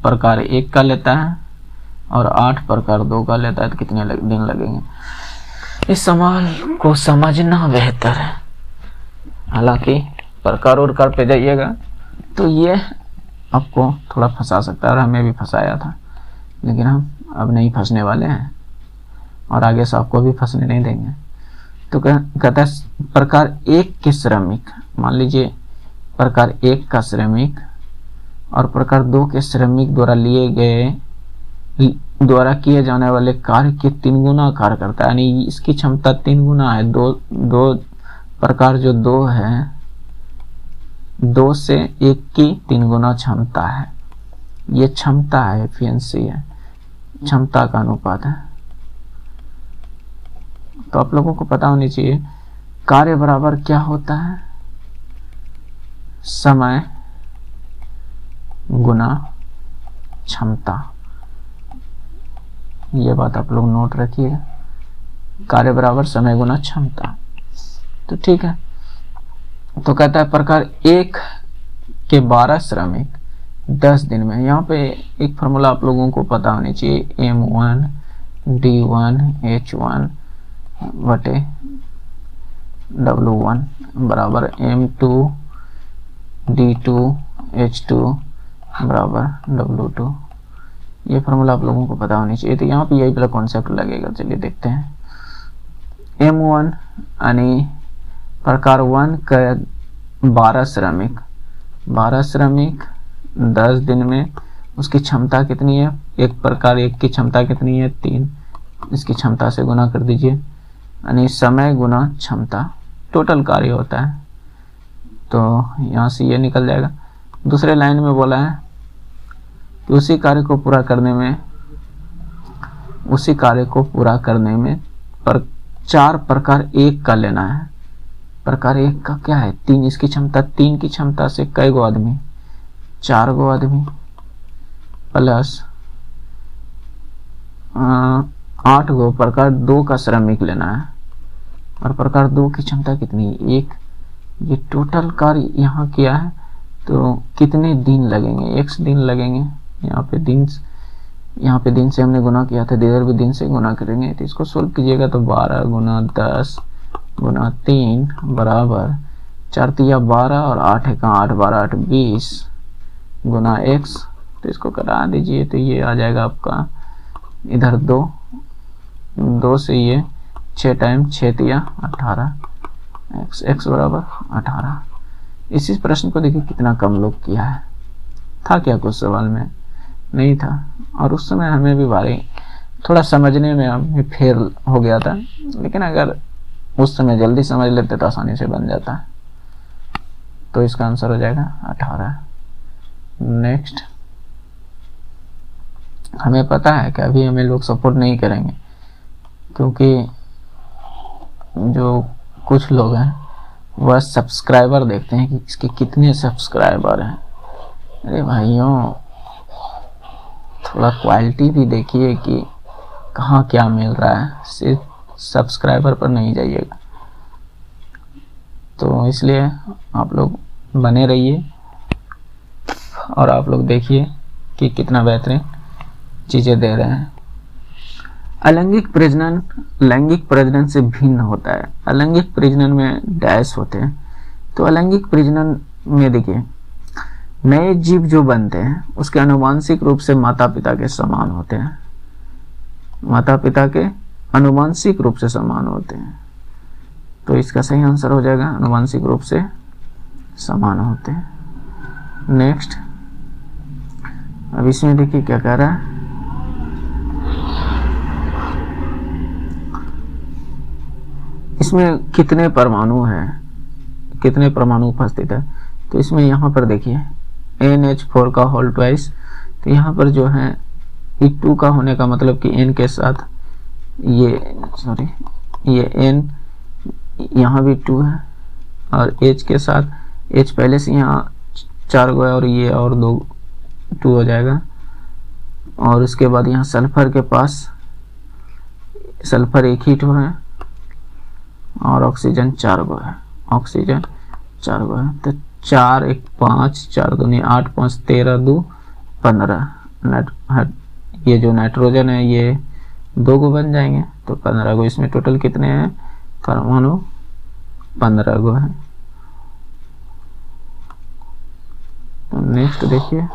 प्रकार 1 का लेता है और 8 प्रकार 2 का लेता है, तो कितने दिन लगेंगे। इस सवाल को समझना बेहतर है, हालांकि प्रकार और कार पे जाइएगा तो ये आपको थोड़ा फंसा सकता है, और हमें भी फंसाया था, लेकिन हम अब नहीं फंसने वाले हैं और आगे से आपको भी फंसने नहीं देंगे। तो कहता है प्रकार 1 के श्रमिक, मान लीजिए प्रकार 1 का श्रमिक और प्रकार 2 के श्रमिक द्वारा किए जाने वाले कार्य के 3 गुना कार्य करता है, यानी इसकी क्षमता 3 गुना है। दो प्रकार जो 2 है, 2 से 1 की 3 गुना क्षमता है। ये क्षमता है, एफिशिएंसी है, क्षमता का अनुपात है। तो आप लोगों को पता होनी चाहिए कार्य बराबर क्या होता है, समय गुना क्षमता। ये बात आप लोग नोट रखिए, कार्य बराबर समय गुना क्षमता। तो ठीक है, तो कहता है प्रकार 1 के 12 श्रमिक 10 दिन में। यहाँ पे एक फॉर्मूला आप लोगों को पता होनी चाहिए, M1 D1 H1 बटे W1 बराबर M2 D2 H2 बराबर W2। ये फॉर्मूला आप लोगों को पता होनी चाहिए। तो यहाँ पे यही वाला कॉन्सेप्ट लगेगा। चलिए देखते हैं। M1 यानी प्रकार 1 का 12 श्रमिक 10 दिन में, उसकी क्षमता कितनी है? एक प्रकार 1 की क्षमता कितनी है? 3। इसकी क्षमता से गुना कर दीजिए, यानी समय गुना क्षमता, टोटल कार्य होता है। तो यहाँ से ये निकल जाएगा। दूसरे लाइन में बोला है कि उसी कार्य को पूरा करने में पर 4 प्रकार 1 का लेना है। प्रकार 1 का क्या है? 3। इसकी क्षमता 3 की क्षमता से कई गो आदमी? 4 गो आदमी प्लस 8 गो प्रकार 2 का श्रमिक लेना है। और प्रकार 2 की क्षमता कितनी है? 1। ये टोटल कार्य यहाँ किया है, तो कितने दिन लगेंगे? x दिन लगेंगे। यहाँ पे दिन से हमने गुना किया था, इधर भी दिन से गुना करेंगे। तो इसको सोल्व कीजिएगा तो 12 गुना 10 गुना 3 बराबर 4 तिया 12 और 8 है 8 12 8 20 गुना x। तो इसको कटा दीजिए तो ये आ जाएगा आपका इधर 2 से ये 6 टाइम 6 तिया 18 x बराबर 18। इसी प्रश्न को देखिए कितना कम लोग किया है। था क्या कुछ सवाल में? नहीं था। और उस समय हमें भी भारी थोड़ा समझने में हमें फेल हो गया था, लेकिन अगर उस समय जल्दी समझ लेते तो आसानी से बन जाता है। तो इसका आंसर हो जाएगा 18। नेक्स्ट, हमें पता है कि अभी हमें लोग सपोर्ट नहीं करेंगे, क्योंकि जो कुछ लोग हैं वह सब्सक्राइबर देखते हैं कि इसके कितने सब्सक्राइबर हैं। अरे भाइयों, थोड़ा क्वालिटी भी देखिए कि कहाँ क्या मिल रहा है, सिर्फ सब्सक्राइबर पर नहीं जाइएगा। तो इसलिए आप लोग बने रहिए और आप लोग देखिए कि कितना बेहतरीन चीज़ें दे रहे हैं। अलैंगिक प्रजनन लैंगिक प्रजनन से भिन्न होता है। अलैंगिक प्रजनन में डैश होते हैं। तो अलैंगिक प्रजनन में देखिए, नए जीव जो बनते हैं उसके आनुवांशिक रूप से माता पिता के समान होते हैं। माता पिता के आनुवांशिक रूप से समान होते हैं। तो इसका सही आंसर हो जाएगा आनुवांशिक रूप से समान होते हैं। नेक्स्ट, अब इसमें देखिए क्या कह रहा है। इसमें कितने परमाणु है, कितने परमाणु उपस्थित है? तो इसमें यहाँ पर देखिए NH4 का होल ट्वाइस। तो यहाँ पर जो है E2 का होने का मतलब कि N के साथ ये N यहाँ भी 2 है, और H के साथ H पहले से यहाँ 4 गो है और ये और 2 हो जाएगा। और उसके बाद यहाँ सल्फर के पास सल्फर 1 ही ठो है और ऑक्सीजन 4 गो है। ऑक्सीजन 4 गो है। तो 4 1 5 4 दूनी 8 5 13 2 15। ये जो नाइट्रोजन है ये 2 गो बन जाएंगे, तो 15 गो। इसमें टोटल कितने हैं परमाणु? 15 गो है। तो नेक्स्ट देखिए,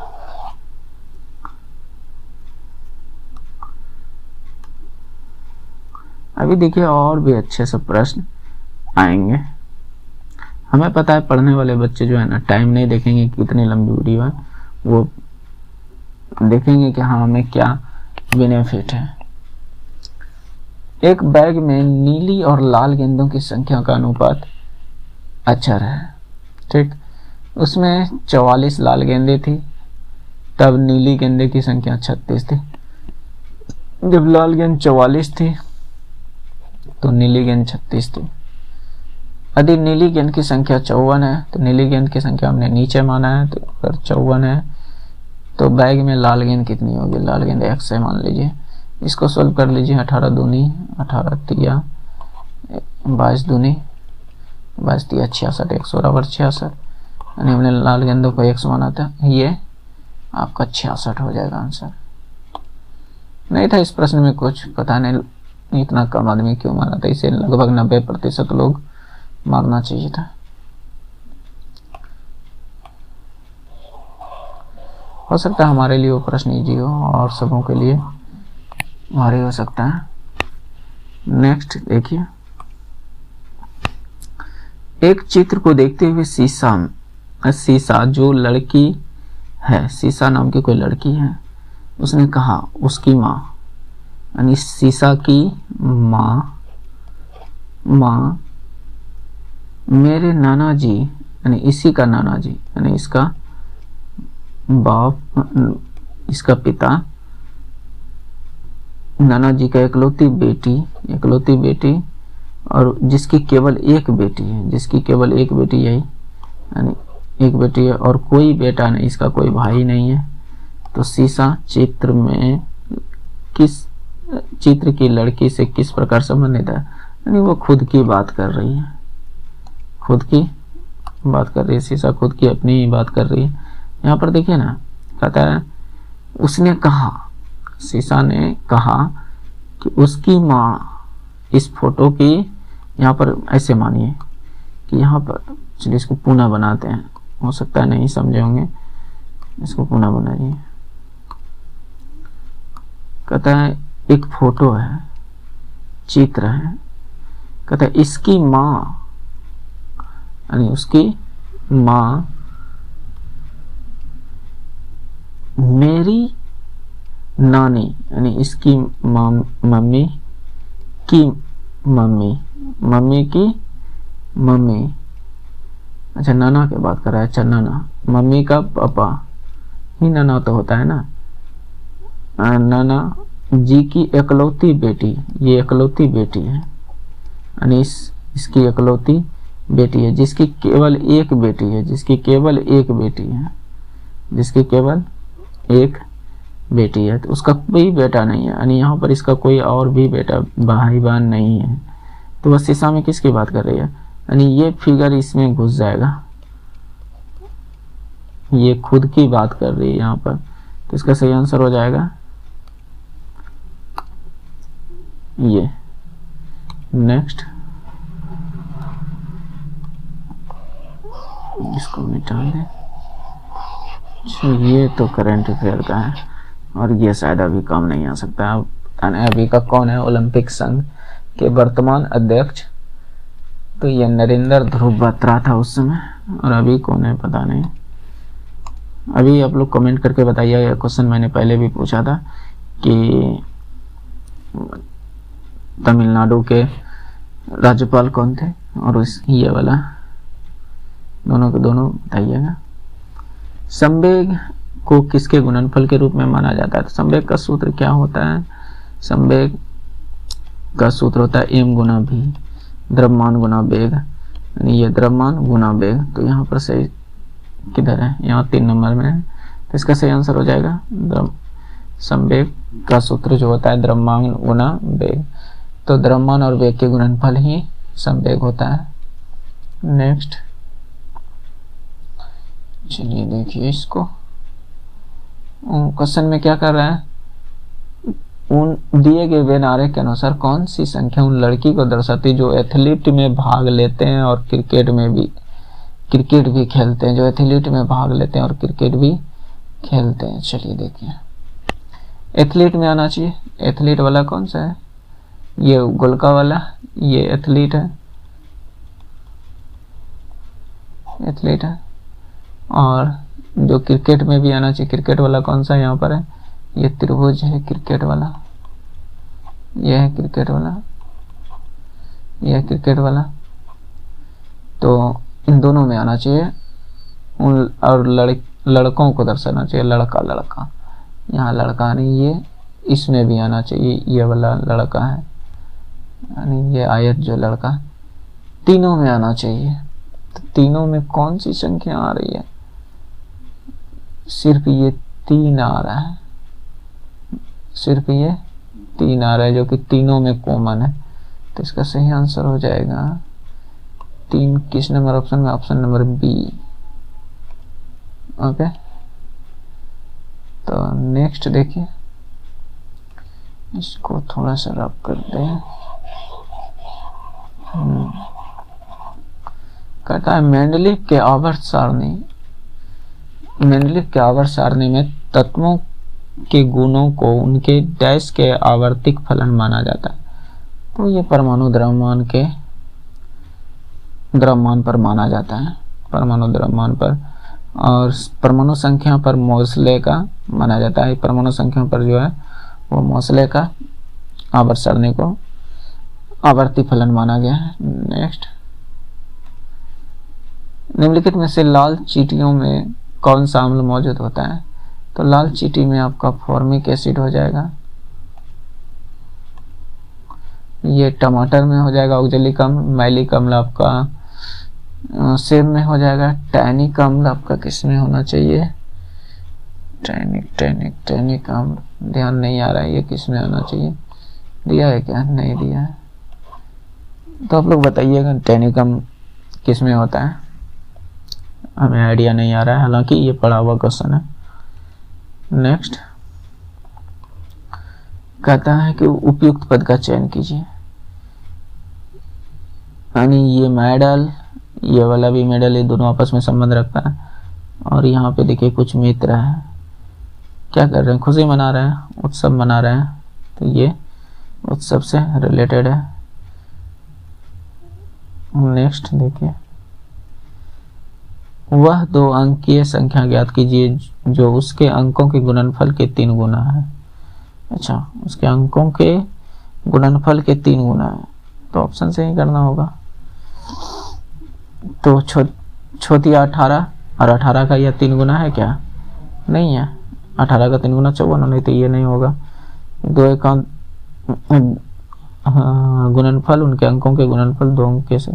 अभी देखिए और भी अच्छे से प्रश्न आएंगे। हमें पता है पढ़ने वाले बच्चे जो है ना, टाइम नहीं देखेंगे कितनी लंबी वीडियो है, वो देखेंगे कि हाँ हमें क्या बेनिफिट है। एक बैग में नीली और लाल गेंदों की संख्या का अनुपात अच्छा रहा। ठीक, उसमें 44 लाल गेंदे थी, तब नीली गेंदे की संख्या 36 थी। जब लाल गेंद 44 थी तो नीली गेंद 36 थी। यदि नीली गेंद की संख्या 54 है तो नीली गेंद की संख्या हमने नीचे माना है, तो अगर 54 है तो बैग में लाल गेंद कितनी होगी, लाल गेंद x है मान लीजिए। इसको सोल्व कर लीजिए, 18 दूनी 18 तिया 22 दूनी 22 तिया 66, 100 बराबर 66, यानी हमने लाल गेंदों को x माना था, ये आपका 66 हो जाएगा आंसर। नहीं था इस प्रश्न में कुछ, पता नहीं इतना कम आदमी क्यों मारा था, इसे लगभग 90% लोग मारना चाहिए था। हो सकता है हमारे लिए वो प्रश्न इजी हो और सबों के लिए भारी हो सकता है। नेक्स्ट देखिए, एक चित्र को देखते हुए सीसा जो लड़की है, सीसा नाम की कोई लड़की है, उसने कहा उसकी माँ, यानी सीसा की माँ मेरे नाना जी, यानी इसी का नाना जी, यानी इसका बाप, इसका पिता, नाना जी का इकलौती बेटी और जिसकी केवल एक बेटी है, जिसकी केवल एक बेटी यही, यानी एक बेटी है और कोई बेटा नहीं, इसका कोई भाई नहीं है। तो सीसा चित्र की लड़की से किस प्रकार संबंधित है, यानी वो खुद की बात कर रही है, सीसा खुद की अपनी बात कर रही है। यहाँ पर देखिए ना, कहता है उसने कहा, सीसा ने कहा कि उसकी माँ, इस फोटो की, यहाँ पर ऐसे मानिए कि यहाँ पर, चलिए इसको पुनः बनाते हैं, हो सकता है नहीं समझे होंगे, इसको पुनः बनाइए। कहता है एक फोटो है, चित्र है, कहता है इसकी माँ, यानी उसकी माँ मेरी नानी, यानी इसकी मम्मी की मम्मी, अच्छा नाना की बात कर रहा है, अच्छा नाना, मम्मी का पापा ही नाना तो होता है ना, नाना जी की इकलौती बेटी, ये इकलौती बेटी है, यानी इसकी इकलौती बेटी है, जिसकी केवल एक बेटी है, जिसकी केवल एक बेटी है, तो उसका कोई बेटा नहीं है, यानी यहाँ पर इसका कोई और भी बेटा भाई बहन नहीं है। तो वह सीसा में किसकी बात कर रही है, यानी ये फिगर इसमें घुस जाएगा, ये खुद की बात कर रही है यहाँ पर, तो इसका सही आंसर हो जाएगा ये। नेक्स्ट, इसको मिटा दें। ये तो करंट अफेयर का है और ये शायद अभी काम नहीं आ सकता है। पता नहीं अभी का कौन है ओलंपिक संघ के वर्तमान अध्यक्ष, तो ये नरेंद्र ध्रुव बत्रा था उस समय, और अभी कौन है पता नहीं। अभी आप लोग कमेंट करके बताइए, ये क्वेश्चन मैंने पहले भी पूछा था कि तमिलनाडु के राज्यपाल कौन थे, और ये वाला दोनों के दोनों बताइएगा। संवेग को किसके गुणनफल के रूप में माना जाता है, तो संवेग का सूत्र क्या होता है, संवेग का सूत्र होता है m गुना v, द्रव्यमान गुना वेग, यानी ये द्रव्यमान गुना वेग। तो यहाँ पर सही किधर है, यहाँ 3 नंबर में है, तो इसका सही आंसर हो जाएगा संवेग का सूत्र जो होता है द्रव्यमान गुना वेग, तो द्रव्यमान और वेग के गुणनफल ही संवेग होता है। नेक्स्ट, चलिए देखिए इसको, क्वेश्चन में क्या कर रहा है, उन दिए गए वेन आरेख के अनुसार कौन सी संख्या उन लड़की को दर्शाती जो एथलीट में भाग लेते हैं और क्रिकेट भी खेलते हैं, जो एथलीट में भाग लेते हैं और क्रिकेट भी खेलते हैं। चलिए देखिए, एथलीट में आना चाहिए, एथलीट वाला कौन सा है, ये गोलका वाला, ये एथलीट है, और जो क्रिकेट में भी आना चाहिए, क्रिकेट वाला कौन सा यहाँ पर है, ये त्रिभुज है क्रिकेट वाला, यह है क्रिकेट वाला, यह क्रिकेट वाला, तो इन दोनों में आना चाहिए। और लड़कों को दर्शाना चाहिए, लड़का, यहाँ लड़का नहीं, ये इसमें भी आना चाहिए, ये वाला लड़का है, यानी ये आयत जो लड़का, तीनों में आना चाहिए। तो तीनों में कौन सी संख्या आ रही है, सिर्फ ये 3 आ रहा है, सिर्फ ये 3 आ रहा है जो कि तीनों में कॉमन है। तो इसका सही आंसर हो जाएगा 3 किस नंबर ऑप्शन में? Option number B. ओके, तो नेक्स्ट देखिए, इसको थोड़ा सा रब कर दें। कहता है मेंडलीव के आवर्त सारणी में तत्वों के गुणों को उनके डैश के आवर्तिक फलन माना जाता है। तो ये परमाणु द्रव्यमान पर माना जाता है, परमाणु द्रव्यमान पर, और परमाणु संख्या पर मोसले का माना जाता है। परमाणु संख्या पर जो है वो मोसले का आवर्त सारणी को आवर्ती फलन माना गया है। नेक्स्ट, निम्नलिखित में से लाल चींटियों में कौन सा अम्ल मौजूद होता है? तो लाल चींटी में आपका फॉर्मिक एसिड हो जाएगा, ये टमाटर में हो जाएगा ऑक्जेलिक अम्ल, मैलिक अम्ल आपका सेब में हो जाएगा, टैनिक अम्ल आपका किस में होना चाहिए? टैनिक अम्ल, ध्यान नहीं आ रहा है ये किस में होना चाहिए, दिया है क्या? नहीं दिया है, तो आप लोग बताइएगा टैनिक अम्ल किस में होता है। हमें आइडिया नहीं आ रहा है, हालांकि ये पढ़ा हुआ क्वेश्चन है। नेक्स्ट, कहता है कि उपयुक्त पद का चयन कीजिए, यानी ये मेडल, ये वाला भी मेडल, ये दोनों आपस में संबंध रखता है। और यहाँ पे देखिए कुछ मित्र है, क्या कर रहे हैं? खुशी मना रहे हैं, उत्सव मना रहे हैं, तो ये उत्सव से रिलेटेड है। नेक्स्ट देखिए, वह 2 अंकीय संख्या ज्ञात कीजिए जो उसके अंकों के गुणनफल के 3 गुना है। अच्छा, उसके अंकों के गुणनफल के 3 गुना है, तो ऑप्शन से ही करना होगा। तो छोटिया 18 और 18 का यह 3 गुना है क्या? नहीं है, 18 का 3 गुना 54, नहीं तो ये नहीं होगा। 2 एकांक गुणनफल, उनके अंकों के गुणनफल 2 अंक से,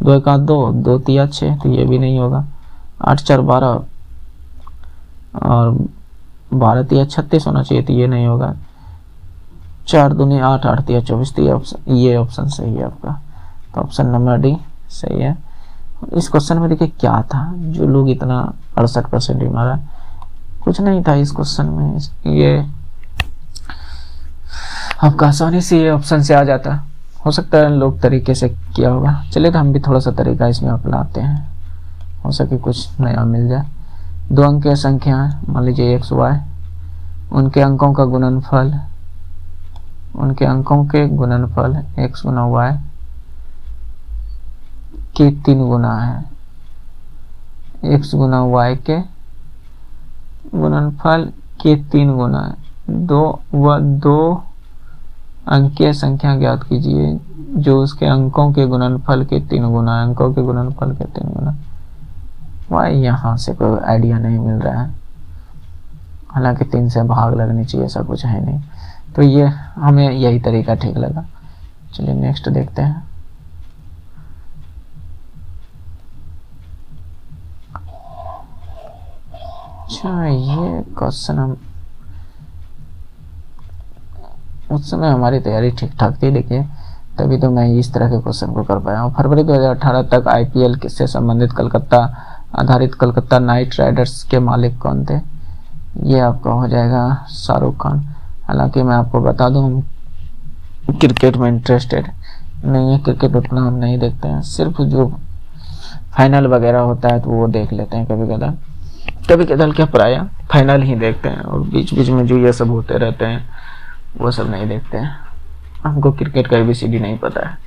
2 एकांक 2, 2 तिया 6, तो ये भी नहीं होगा। 8 4 12 और 12 तिया 36 होना चाहिए, तो ये नहीं होगा। 4 दूनी 8, 8 तिया 24, तो ये ऑप्शन सही है आपका, तो ऑप्शन नंबर डी सही है। इस क्वेश्चन में देखिए क्या था, जो लोग इतना 68% ही मारा, कुछ नहीं था इस क्वेश्चन में, ये आपका आसानी से ये ऑप्शन से आ जाता। हो सकता है लोग तरीके से किया होगा, चलिए तो हम भी थोड़ा सा तरीका इसमें अपनाते हैं, हो सके कुछ नया मिल जाए। 2 अंकीय संख्या है, मान लीजिए x y, उनके अंकों का गुणनफल, उनके अंकों के गुणनफल x गुना y के 3 गुना है, x गुना y के गुणनफल के 3 गुना है। 2 अंकीय संख्या ज्ञात कीजिए जो उसके अंकों के गुणनफल के 3 गुना है, अंकों के गुणनफल के 3 गुना। वाई यहाँ से कोई आइडिया नहीं मिल रहा है, हालांकि 3 से भाग लगनी चाहिए, ऐसा कुछ है नहीं, तो ये हमें यही तरीका ठीक लगा। चलिए नेक्स्ट देखते हैं। अच्छा, ये क्वेश्चन हम उस समय हमारी तैयारी ठीक ठाक थी, देखिए तभी तो मैं इस तरह के क्वेश्चन को कर पाया हूँ। फरवरी 2018 तक आईपीएल से संबंधित कलकत्ता आधारित कलकत्ता नाइट राइडर्स के मालिक कौन थे? ये आपका हो जाएगा शाहरुख खान। हालांकि मैं आपको बता दूं, हम क्रिकेट में इंटरेस्टेड नहीं है, क्रिकेट उतना हम नहीं देखते हैं, सिर्फ जो फाइनल वगैरह होता है तो वो देख लेते हैं कभी कदाल क्या, प्राय फाइनल ही देखते हैं, और बीच बीच में जो ये सब होते रहते हैं वो सब नहीं देखते हैं। हमको क्रिकेट का ABCD नहीं पता है,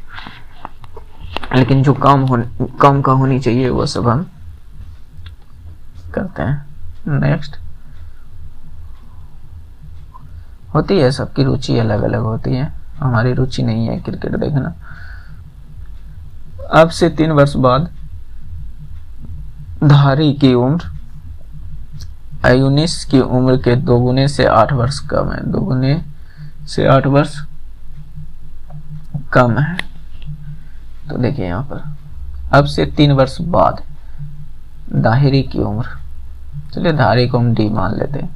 लेकिन जो काम का होनी चाहिए वो सब हम करते हैं। नेक्स्ट, होती है सबकी रुचि अलग अलग होती है, हमारी रुचि नहीं है क्रिकेट देखना। अब से 3 वर्ष बाद धारी की उम्र आयुनिस की उम्र के 2 गुने से 8 वर्ष कम है, 2 गुने से 8 वर्ष कम है। तो देखिए यहाँ पर अब से 3 वर्ष बाद दाहिरी की उम्र, चलिए धारी को हम D मान लेते हैं,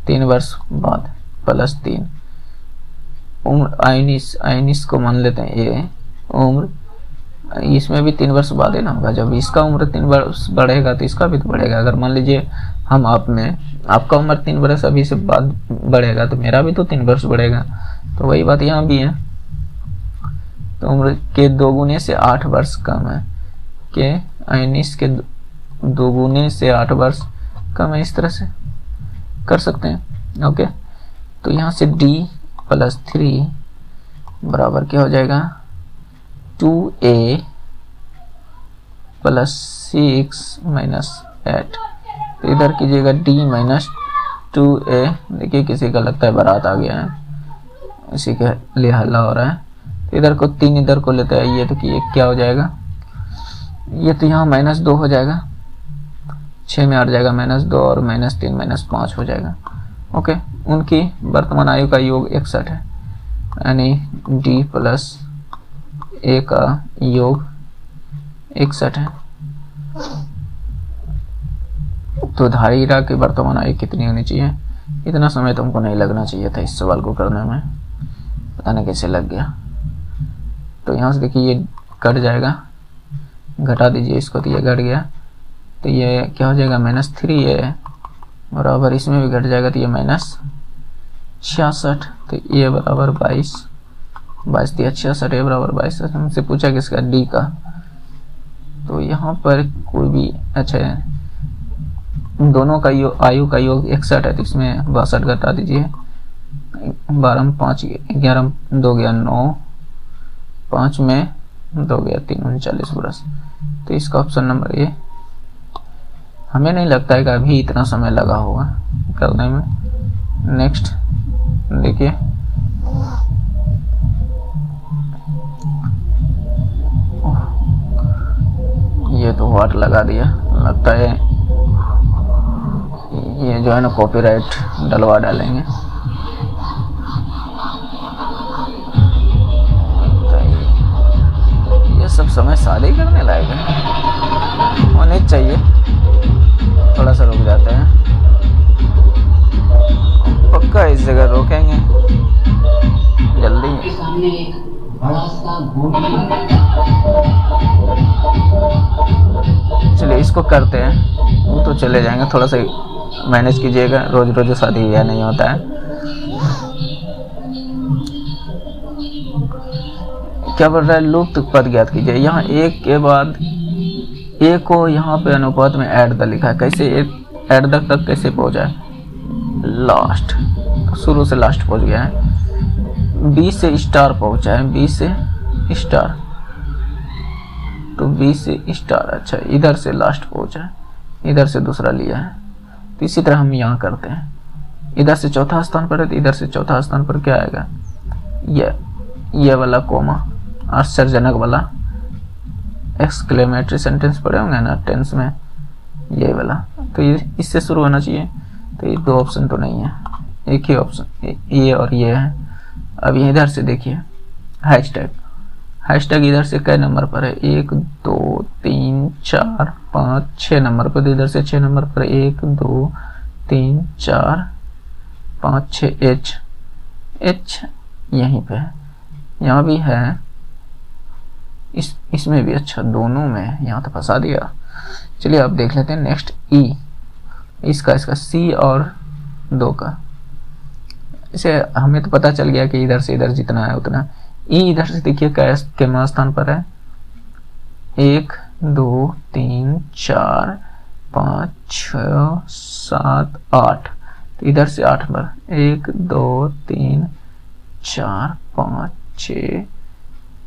3 वर्ष बाद +3। उम्र आयनिस को मान लेते हैं ये उम्र, इसमें भी 3 वर्ष बाद ही ना होगा। जब इसका उम्र 3 वर्ष बढ़ेगा तो इसका भी तो बढ़ेगा। अगर मान लीजिए हम आप में आपका उम्र 3 वर्ष अभी से बाद बढ़ेगा तो मेरा भी तो 3 वर्ष बढ़ेगा। तो वही बात यहाँ भी है। तो उम्र के 2 गुने से 8 वर्ष कम है, के आयनिस के 2 गुने से 8 वर्ष कम है। इस तरह से कर सकते हैं। ओके, तो यहाँ से d + 3 बराबर क्या हो जाएगा 2a + 6 - 8। तो इधर कीजिएगा d - 2a। देखिए किसी का लगता है बारात आ गया है, इसी के लिए हल्ला हो रहा है। तो इधर को 3 इधर को लेते हैं, ये तो कि क्या हो जाएगा, ये तो यहाँ -2 हो जाएगा, 6 में 8 जाएगा -2 और -3 - 5 हो जाएगा। ओके, उनकी वर्तमान आयु का योग 61 है, यानी d + a का योग 61 है। तो धारिरा की वर्तमान आयु कितनी होनी चाहिए? इतना समय तुमको नहीं लगना चाहिए था इस सवाल को करने में, पता नहीं कैसे लग गया। तो यहाँ से देखिए ये कट जाएगा, घटा दीजिए इसको, तो ये घट गया। तो ये क्या हो जाएगा -3a बराबर, इसमें भी घट जाएगा तो ये -66। तो ये बराबर 22 दिया, 66 a बराबर 22। हमसे पूछा किसका, d का। तो यहाँ पर कोई भी अच्छा है, दोनों का आयु का योग 61 है, तो इसमें 62 घटा दीजिए। 12 में 5 11 2 गया 9, 5 में 2 गया 3, 39 वर्ष। तो इसका ऑप्शन नंबर ए। हमें नहीं लगता है कि अभी इतना समय लगा होगा करने में। नेक्स्ट देखिए, ये तो वाट लगा दिया, लगता है ये जो है ना कॉपीराइट डलवा डालेंगे। तो ये सब समय शादी करने लायक है, होने चाहिए। थोड़ा सा रुक जाते हैं, पक्का इस जगह रोकेंगे जल्दी। चलिए इसको करते हैं, वो तो चले जाएंगे। थोड़ा सा मैनेज कीजिएगा, रोज रोज शादी या नहीं होता है। क्या बोल रहा है, लुप्त पद ज्ञात कीजिए। यहाँ एक के बाद ए को यहाँ पे अनुपात में ऐड द लिखा है, कैसे ऐड तक कैसे पहुंचा है, लास्ट, शुरू से लास्ट पहुंच गया है। बी से स्टार पहुंचा है, बी से स्टार, तो बी से स्टार, अच्छा इधर से लास्ट पहुंचा है, इधर से दूसरा लिया है। तो इसी तरह हम यहाँ करते हैं, इधर से चौथा स्थान पर है तो इधर से चौथा स्थान पर क्या आएगा, ये वाला कोमा, आश्चर्यजनक वाला, एक्सक्लेमेटरी सेंटेंस पढ़े होंगे ना टेंस में, ये वाला। तो ये इससे शुरू होना चाहिए। तो ये 2 ऑप्शन तो नहीं है, एक ही ऑप्शन ये और ये है। अब इधर से देखिए हैशटैग इधर से कई नंबर पर है, 1 2 3 4 5 6 नंबर पर। तो इधर से 6 नंबर पर 1 2 3 4 5 6 एच यहीं पे है, यहाँ भी है, इसमें भी, अच्छा दोनों में, यहाँ तो फंसा दिया। चलिए अब देख लेते हैं नेक्स्ट ई, इसका सी और 2 का। इसे हमें तो पता चल गया कि इधर से इधर जितना है उतना। ई इधर से देखिए के स्थान पर है, 1 2 3 4 5 6 7 8। तो इधर से 8 पर 1 2 3 4 5 6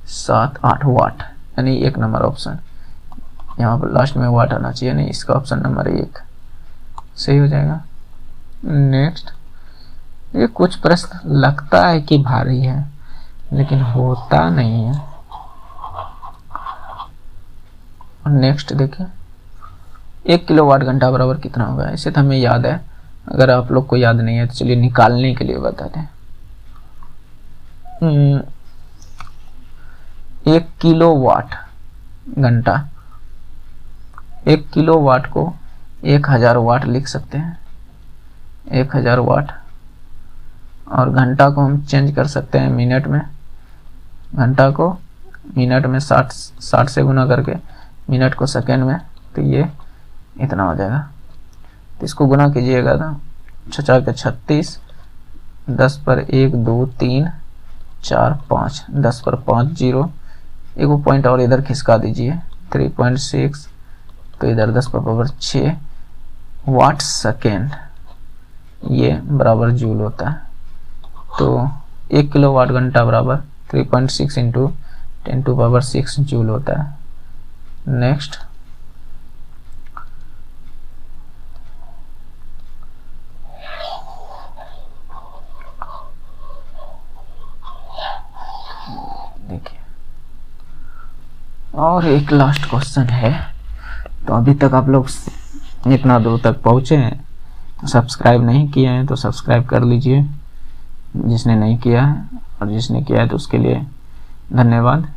7 8 वाट, यानी 1 नंबर ऑप्शन। यहाँ पर लास्ट में वाट आना चाहिए, नहीं इसका ऑप्शन नंबर 1 सही हो जाएगा। नेक्स्ट, ये कुछ प्रश्न लगता है कि भारी है लेकिन होता नहीं है। नेक्स्ट देखिए, 1 किलोवाट घंटा बराबर कितना होगा। इसे तो हमें याद है, अगर आप लोग को याद नहीं है तो चलिए निकालने के लिए बताते हैं। 1 किलोवाट घंटा, 1 किलोवाट को 1000 वाट लिख सकते हैं। 1000 वाट। और घंटा को हम चेंज कर सकते हैं मिनट में, घंटा को मिनट में 60 से गुना करके, मिनट को सेकेंड में, तो ये इतना हो जाएगा। तो इसको गुना कीजिएगा ना, 4 के 36, 10 पर 1 2 3 4 5, 10 पर 5 0, एक पॉइंट और इधर खिसका दीजिए 3.6, तो इधर 10 पर पावर 6 वाट सेकेंड, ये बराबर जूल होता है। तो 1 किलो वाट घंटा बराबर 3.6 इंटू 10 टू पावर 6 जूल होता है। नेक्स्ट, देखिए और एक लास्ट क्वेश्चन है। तो अभी तक आप लोग इतना दूर तक पहुंचे हैं, तो सब्सक्राइब नहीं किए हैं तो सब्सक्राइब कर लीजिए, जिसने नहीं किया है, और जिसने किया है तो उसके लिए धन्यवाद।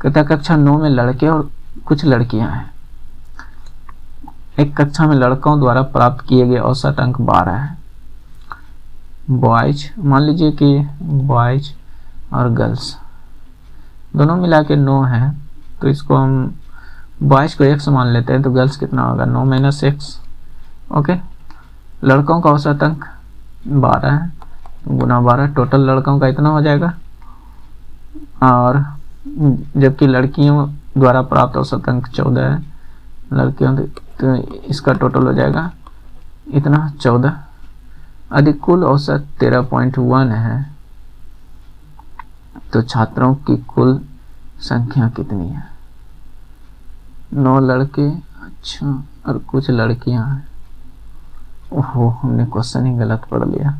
कहता कक्षा 9 में लड़के और कुछ लड़कियां हैं। एक कक्षा में लड़कों द्वारा प्राप्त किए गए औसत अंक 12 है। बॉयज, मान लीजिए कि बॉयज और गर्ल्स दोनों मिला के 9 है, तो इसको हम बॉयज को x मान लेते हैं, तो गर्ल्स कितना होगा 9 माइनस x। ओके, लड़कों का औसत अंक 12 है, गुना 12, टोटल लड़कों का इतना हो जाएगा। और जबकि लड़कियों द्वारा प्राप्त औसत अंक 14 है, लड़कियों, तो इसका टोटल हो जाएगा इतना 14, अधिक कुल औसत 13.1 है। तो छात्रों की कुल संख्या कितनी है? 9 लड़के, अच्छा, और कुछ लड़कियां हैं। ओहो, हमने क्वेश्चन ही गलत पढ़ लिया।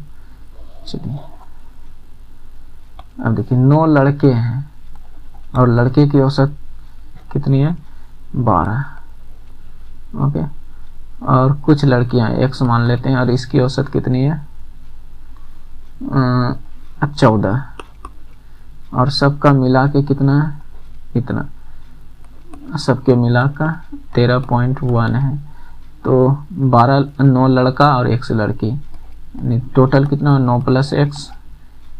चलिए अब देखिए, 9 लड़के हैं और लड़के की औसत कितनी है 12। ओके, और कुछ लड़कियां x मान लेते हैं, और इसकी औसत कितनी है 14, और सबका मिला के कितना है, इतना, सबके मिला का 13.1 है। तो 12, 9 लड़का और x लड़की, टोटल कितना 9 प्लस x,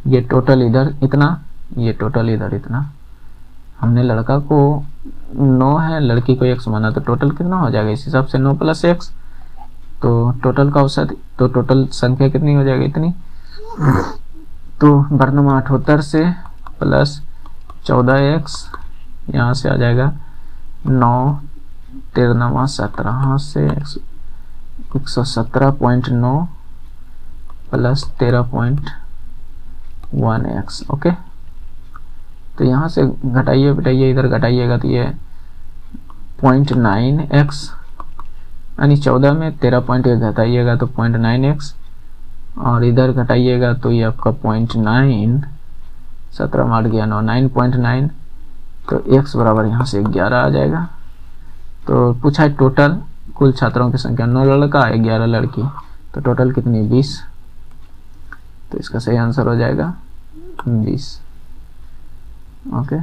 ये टोटल इधर इतना, ये टोटल इधर इतना। हमने लड़का को 9 है, लड़की को x माना, तो टोटल कितना हो जाएगा इस हिसाब से 9 प्लस x, तो टोटल का औसत, तो टोटल संख्या कितनी हो जाएगी इतनी। तो वर्णमा 78 से प्लस 14x, यहाँ से आ जाएगा 9 13 17 से 117.9 प्लस 13.1x। ओके, तो यहाँ से घटाइए बिटाइए, इधर घटाइएगा तो ये 0.9x, यानी 14 में 13.1 घटाइएगा तो 0.9x, और इधर घटाइएगा तो ये आपका 0.9, 17 में 8 गया 9, 9.9, तो x बराबर यहाँ से 11 आ जाएगा। तो पूछा है टोटल कुल छात्रों की संख्या, 9 लड़का 11 लड़की, तो टोटल कितनी 20, तो इसका सही आंसर हो जाएगा 20। ओके,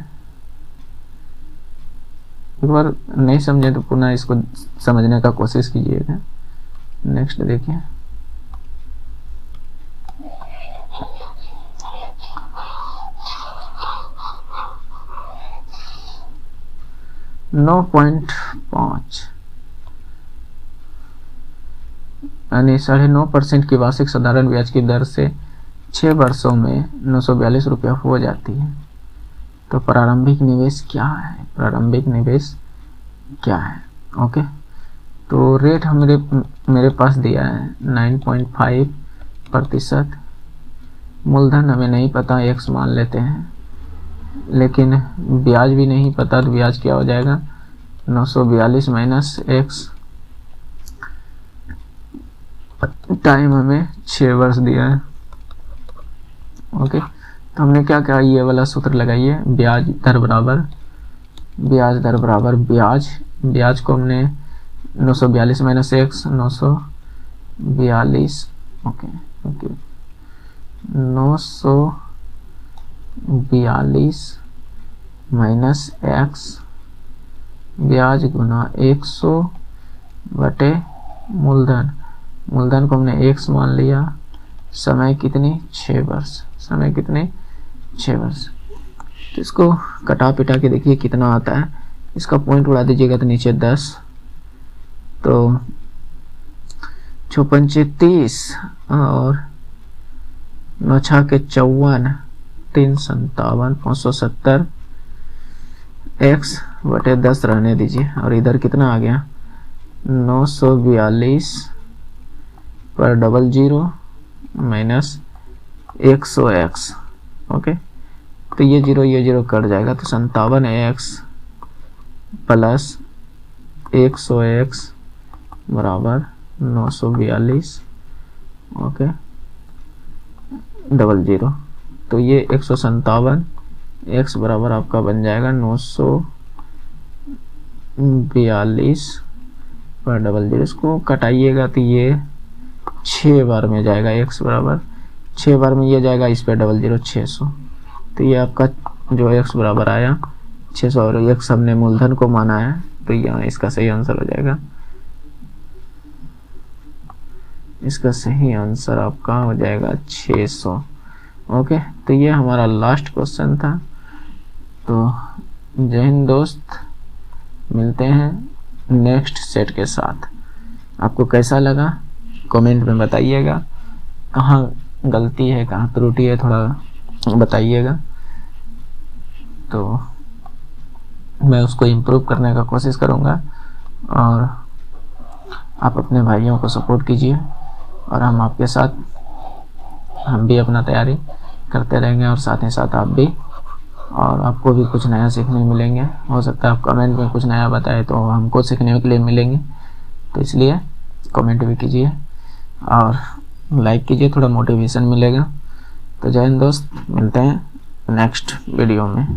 एक बार नहीं समझे तो पुनः इसको समझने का कोशिश कीजिएगा। नेक्स्ट देखिए, $9.5 यानी 9.5% की वार्षिक साधारण ब्याज की दर से 6 वर्षों में 942 रुपया हो जाती है। तो प्रारंभिक निवेश क्या है? प्रारंभिक निवेश क्या है? ओके, तो रेट मेरे पास दिया है 9.5%। मूलधन हमें नहीं पता, x मान लेते हैं, लेकिन ब्याज भी नहीं पता, तो ब्याज क्या हो जाएगा 942 माइनस x। टाइम हमें 6 वर्ष दिया है। ओके, तो हमने क्या कहा, ये वाला सूत्र लगाइए, ब्याज दर बराबर ब्याज को हमने 942 minus x, 942, okay 942 minus x, ब्याज गुना 100 बटे मूलधन, मूलधन को हमने x मान लिया, समय कितनी 6 वर्ष, समय कितने 6 वर्ष। तो इसको कटा पिटा के देखिए कितना आता है, इसका पॉइंट उड़ा दीजिएगा तो नीचे 10, तो 6 30 और 9 6 के 54, 3 57, 570 x बटे 10 रहने दीजिए। और इधर कितना आ गया 942 पर 00 माइनस 100x। ओके, तो ये जीरो कट जाएगा, तो 57x प्लस 100x बराबर 942। ओके 00, तो ये 157 x बराबर आपका बन जाएगा 942 पर 00। इसको कटाइएगा तो ये 6 बार में जाएगा, x बराबर 6 बार में ये जाएगा, इस पे 00 600। तो ये आपका जो x बराबर आया 600 और x हमने मूलधन को माना है, तो यहाँ इसका सही आंसर हो जाएगा। इसका सही आंसर आपका हो जाएगा 600। ओके, तो ये हमारा लास्ट क्वेश्चन था। तो जय हिंद दोस्त, मिलते हैं नेक्स्ट सेट के साथ। आपको कैसा लगा कमेंट में बताइएगा, कहाँ गलती है कहाँ त्रुटि है थोड़ा बताइएगा, तो मैं उसको इम्प्रूव करने का कोशिश करूँगा। और आप अपने भाइयों को सपोर्ट कीजिए और हम आपके साथ, हम भी अपना तैयारी करते रहेंगे और साथ ही साथ आप भी, और आपको भी कुछ नया सीखने मिलेंगे। हो सकता है आप कमेंट में कुछ नया बताए तो हमको सीखने के लिए मिलेंगे, तो इसलिए कमेंट भी कीजिए और लाइक कीजिए, थोड़ा मोटिवेशन मिलेगा। तो जय हिंद दोस्त, मिलते हैं नेक्स्ट वीडियो में।